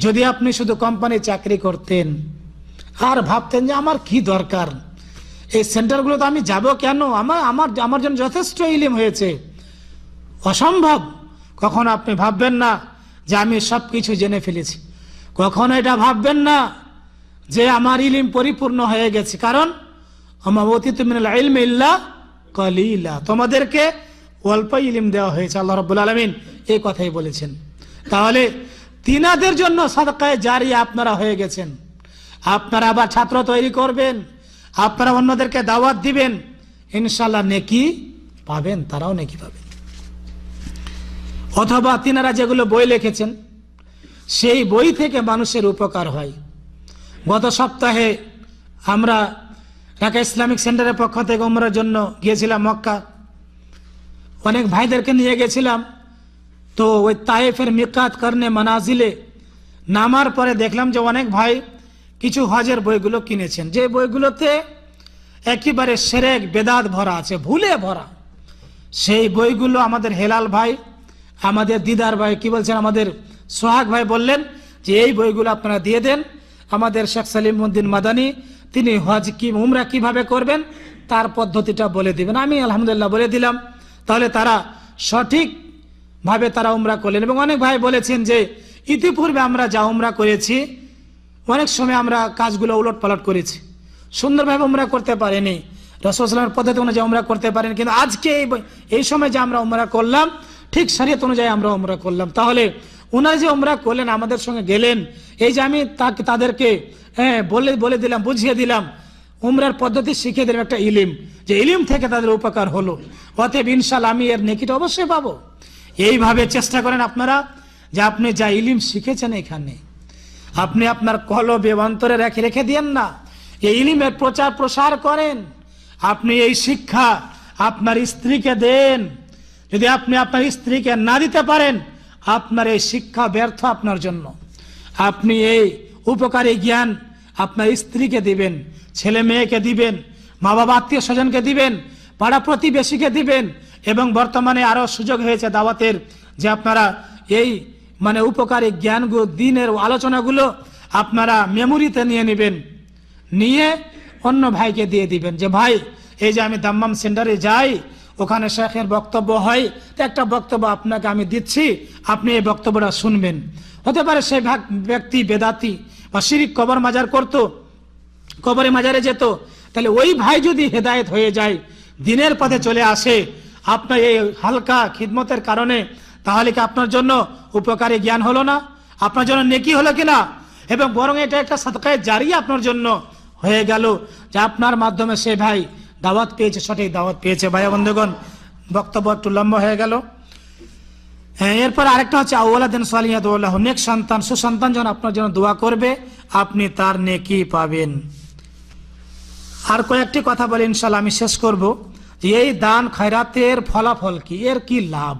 যদি আপনি শুধু কোম্পানি চাকরি করতেন আর ভাবতেন যে আমার কি দরকার, এই সেন্টারগুলোতে আমি যাব কেন, আমার জন্য যথেষ্ট ইলম হয়েছে, অসম্ভব, কখনো আপনি ভাববেন না যে আমি সবকিছু জেনে ফেলেছি। কখনো এটা ভাববেন না যে আমার ইলম পরিপূর্ণ হয়ে গেছে, কারণ আমা উতিতু মিনাল ইলমি ইল্লা কালিলা, তোমাদেরকে অল্প ইলম দেওয়া হয়েছে। আল্লাহ রাব্বুল আলামিন এই কথাই বলেছেন। তাহলে তিনাদের জন্য সাদকায়ে জারিয়া আপনারা হয়ে গেছেন। আপনারা আবার ছাত্র তৈরি করবেন, আপনারা অন্যদেরকে দাওয়াত দিবেন, ইনশাআল্লাহ নেকি পাবেন, তারাও নেকি পাবেন। অথবা তিনারা যেগুলো বই লিখেছেন সেই বই থেকে মানুষের উপকার হয়। গত সপ্তাহে আমরা ঢাকা ইসলামিক সেন্টারের পক্ষ থেকে উমরার জন্য গিয়েছিলাম মক্কা। অনেক ভাইদেরকে নিয়ে গেছিলাম। তো ওই তায়েফের মিকাত করনে মানাজিলে নামার পরে দেখলাম যে অনেক ভাই কিছু হজের বইগুলো কিনেছেন, যে বইগুলোতে একেবারে শিরক বেদাত ভরা আছে, ভুলে ভরা। সেই বইগুলো আমাদের হেলাল ভাই, আমাদের দিদার ভাই, কি বলছেন, আমাদের সোহাগ ভাই বললেন যে এই বইগুলো আপনারা দিয়ে দেন। আমাদের শেখ সালিমউদ্দিন মাদানী তিনি হজ কি উমরা কিভাবে করবেন তার পদ্ধতিটা বলে দিবেন। আমি আলহামদুলিল্লাহ বলে দিলাম। তাহলে তারা সঠিক ভাবে তারা উমরা করলেন। এবং অনেক ভাই বলেছেন যে ইতিপূর্বে আমরা যা উমরা করেছি অনেক সময় আমরা কাজগুলো উলট পালট করেছি, সুন্দরভাবে উমরা করতে পারিনি, রাসূল সাল্লাল্লাহু আলাইহি ওয়াসাল্লামের পদ্ধতি অনুযায়ী উমরা করতে পারেন। কিন্তু আজকে এই সময় যে আমরা উমরা করলাম ঠিক শরীয়ত অনুযায়ী আমরা উমরা করলাম। তাহলে ওনারা যে উমরা করলেন, আমাদের সঙ্গে গেলেন, এই যে আমি তাদেরকে বলে দিলাম, বুঝিয়ে দিলাম, উমরার পদ্ধতি শিখিয়ে দিলাম, একটা ইলিম, যে ইলিম থেকে তাদের উপকার হলো, অতএব ইনশাআল্লাহ আমি এর নেকিটা অবশ্যই পাবো। এইভাবে চেষ্টা করেন আপনারা, যে আপনি যা ইলিম শিখেছেন এখানে আপনি আপনার কলবে অন্তরে রেখে দিয়েন না, এই ইলিমের প্রচার প্রসার করেন। আপনি এই শিক্ষা আপনার স্ত্রীকে দেন। যদি আপনি আপনার স্ত্রীকে না দিতে পারেন, আপনার এই শিক্ষা ব্যর্থ আপনার জন্য। আপনি এই উপকারী জ্ঞান আপনার স্ত্রীকে দিবেন, ছেলে মেয়েকে দিবেন, মা বাবা আত্মীয় স্বজনকে দিবেন, পাড়া প্রতিবেশীকে দিবেন। এবং বর্তমানে আরো সুযোগ হয়েছে দাওয়াতের, যে আপনারা এই উপকারী জ্ঞানগুলো, দিনের আলোচনাগুলো আপনারা মেমোরিতে নিয়ে নেবেন, নিয়ে অন্য ভাইকে দিয়ে দিবেন, যে ভাই এই যে আমি দাম্মাম সেন্টারে যাই, ওখানে শেখের বক্তব্য হয়, তো একটা বক্তব্য আপনাকে আমি দিচ্ছি, আপনি এই বক্তব্যটা শুনবেন। হতে পারে সেই ব্যক্তি বেদাতি বা শিরিক কবর মাজার করতো, কবরে মাজারে যেত, তাহলে ওই ভাই যদি হেদায়েত হয়ে যায়, দিনের পথে চলে আসে আপনার এই হালকা খিদমতের কারণে, তাহলে কি আপনার জন্য উপকারী জ্ঞান হলো না? আপনার জন্য নেকি হলো কিনা? এবং বরং এটা একটা সাদকায়ে জারিয়া আপনার জন্য হয়ে গেল, যে আপনার মাধ্যমে সে ভাই দাওয়াত পেয়েছে, সঠিক দাওয়াত পেয়েছে। ভাই বন্ধুগণ, বক্তব্য একটু লম্বা হয়ে গেল। এরপর আরেকটা হচ্ছে আওলাদান সালিহাত ওয়াল্লাহ, নেক সন্তান, সুসন্তান যখন আপনার জন্য দোয়া করবে, আপনি তার নেকি পাবেন। আর কয়েকটি কথা বলে ইনশাআল্লাহ আমি শেষ করব, যে এই দান খয়রাতের ফলাফল কি, এর কি লাভ।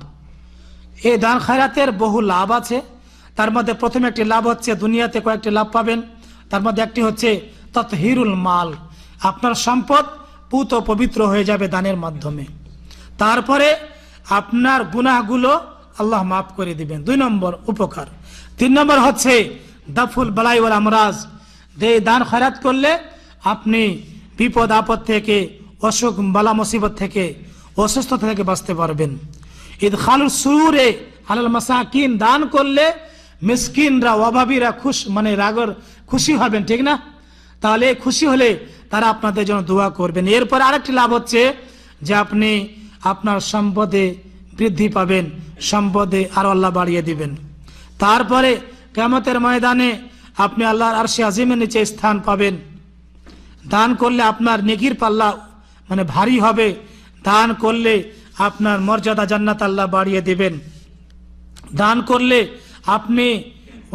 এই দান খয়রাতের বহু লাভ আছে। তার মধ্যে প্রথম একটি লাভ হচ্ছে, দুনিয়াতে কয়েকটি লাভ পাবেন। তার মধ্যে একটি হচ্ছে তাতহিরুল মাল, আপনার সম্পদ পুত পবিত্র হয়ে যাবে দানের মাধ্যমে। তারপরে আপনার গুনাহগুলো আল্লাহ মাফ করে দিবেন, 2 নম্বর উপকার। 3 নম্বর হচ্ছে দাফুল বালাই ওয়াল আমরাজ, দান খয়রাত করলে আপনি বিপদ আপদ থেকে, অসুখ বালা মুসিবত থেকে, অসুস্থতা থেকে বাঁচতে পারবেন। ইদখালুস সুরুরে আলাল মাসাকিন, দান করলে মিসকিনরা, অভাবীরা খুশি হবেন, ঠিক না? তাহলে খুশি হলে তারা আপনাদের জন্য দোয়া করবেন। এরপর আরেকটি লাভ হচ্ছে, যে আপনি আপনার সম্পদে বৃদ্ধি পাবেন, সম্পদে আরো আল্লাহ বাড়িয়ে দিবেন। তারপরে কিয়ামতের ময়দানে আপনি আল্লাহর আরশে আজিমের নিচে স্থান পাবেন। দান করলে আপনার নেকির পাল্লা ভারী হবে। দান করলে আপনার মর্যাদা জান্নাত আল্লাহ বাড়িয়ে দিবেন। দান করলে আপনি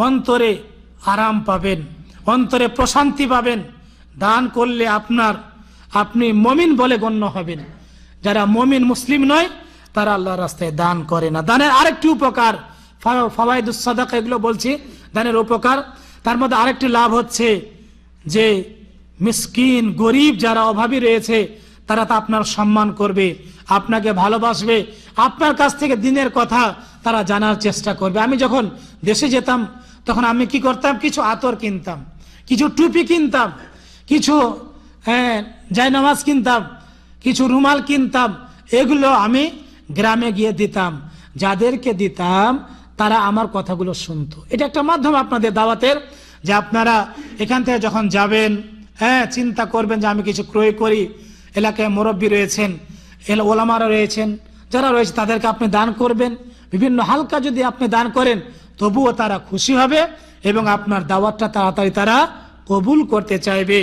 অন্তরে আরাম পাবেন, অন্তরে প্রশান্তি পাবেন। দান করলে আপনি মমিন বলে গণ্য হবেন। যারা মমিন মুসলিম নয়, তারা আল্লাহর রাস্তায় দান করে না। দানের আরেকটি উপকার, ফাওয়াইদুস সাদাকা, এগুলো বলছি দানের উপকার। তার মধ্যে আরেকটি লাভ হচ্ছে, যে মিসকিন গরিব যারা অভাবী রয়েছে, তারা তা আপনার সম্মান করবে, আপনাকে ভালোবাসবে, আপনার কাছ থেকে দিনের কথা তারা জানার চেষ্টা করবে। আমি যখন দেশে যেতাম, তখন আমি কি করতাম, কিছু আতর কিনতাম, কিছু টুপি কিনতাম, কিছু জায়নামাজ কিনতাম, কিছু রুমাল কিনতাম। এগুলো আমি গ্রামে গিয়ে দিতাম। যাদেরকে দিতাম তারা আমার কথাগুলো শুনতো। এটা একটা মাধ্যম আপনাদের দাওয়াতের, যে আপনারা এখান থেকে যখন যাবেন, চিন্তা করবেন যে আমি কিছু ক্রয় করি। এলাকায় মুরব্বী রয়েছেন, ওলামারা রয়েছেন, যারা রয়েছে তাদেরকে আপনি দান করবেন। বিভিন্ন হালকা যদি আপনি দান করেন, তবুও তারা খুশি হবে এবং আপনার দাওয়াতটা তাড়াতাড়ি তারা কবুল করতে চাইবে।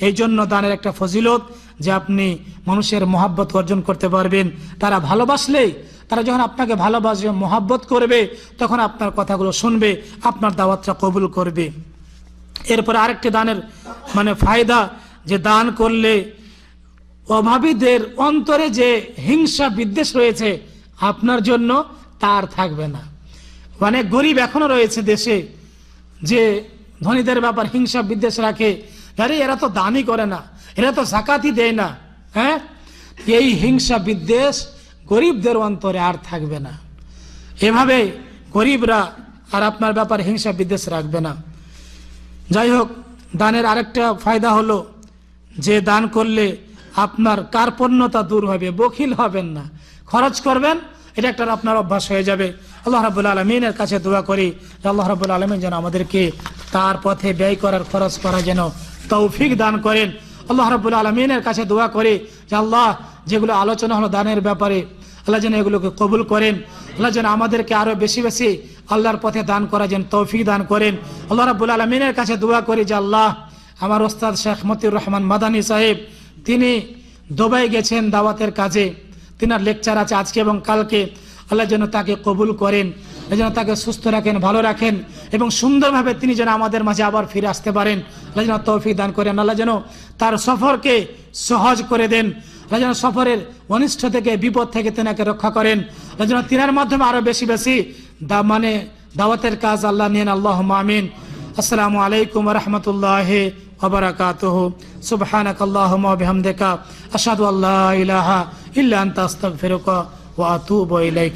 এই জন্য দানের একটা ফজিলত, যে আপনি মানুষের মহাব্বত অর্জন করতে পারবেন। তারা ভালোবাসলেই, তারা যখন আপনাকে ভালোবাসবে, মহাব্বত করবে, তখন আপনার কথাগুলো শুনবে, আপনার দাওয়াতটা কবুল করবে। এরপর আরেকটি দানের ফায়দা, যে দান করলে অভাবীদের অন্তরে যে হিংসা বিদ্বেষ রয়েছে আপনার জন্য, তার থাকবে না। গরিব এখনো রয়েছে দেশে, যে ধনীদের ব্যাপার হিংসা বিদ্বেষ রাখে, আরে এরা তো দানই করে না, এরা তো যাকাতই দেয় না। এই হিংসা বিদ্বেষ গরিবদের অন্তরে আর থাকবে না। এভাবে গরিবরা আর আপনার ব্যাপারে হিংসা বিদ্বেষ রাখবে না। যাই হোক, দানের আরেকটা ফায়দা হলো, যে দান করলে আপনার কার্পণ্যতা দূর হবে, বখিল হবেন না, খরচ করবেন, এটা একটা আপনার অভ্যাস হয়ে যাবে। আল্লাহ রাব্বুল আলামিনের কাছে দোয়া করি, আল্লাহ রাব্বুল আলামিন যেন আমাদেরকে তার পথে ব্যয় করার, খরচ করা যেন তৌফিক দান করেন। আল্লাহ রাব্বুল আলামিনের কাছে দোয়া করি, যে আল্লাহ যেগুলো আলোচনা হলো দানের ব্যাপারে, আল্লাহ যেন এগুলোকে কবুল করেন আল্লাহ যেন আমাদেরকে আরো বেশি বেশি আল্লাহর পথে দান করা যেন তৌফিক দান করেন। আল্লাহ রাব্বুল আলামিনের কাছে দোয়া করি যে আল্লাহ আমার ওস্তাদ শেখ মতিউর রহমান মাদানী সাহেব, তিনি দুবাই গেছেন দাওয়াতের কাজে, তিনার লেকচার আছে আজকে এবং কালকে, আল্লাহ যেন তাকে কবুল করেন, যেন তাকে সুস্থ রাখেন, ভালো রাখেন এবং সুন্দরভাবে তিনি যেন আমাদের মাঝে আবার ফিরে আসতে পারেন। আল্লাহ যেন তৌফিক দান করেন, আল্লাহ যেন তার সফরকে সহজ করে দেন, আল্লাহ যেন সফরের অনিষ্ট থেকে বিপদ থেকে তেনাকে রক্ষা করেন, আল্লাহ যেন তিনার মাধ্যমে আরো বেশি বেশি দাওয়াতের কাজ আল্লাহ নিয়েন, আল্লাহুম্মা আমিন। আসসালামু আলাইকুম ওয়া রাহমাতুল্লাহি ওয়া বারাকাতুহু। সুবহানাকাল্লাহুম্মা ওয়া বিহামদিকা আশহাদু আল্লা ইলাহা ইল্লা আনতা আস্তাগফিরুকা ওয়া আতুবু ইলাইক।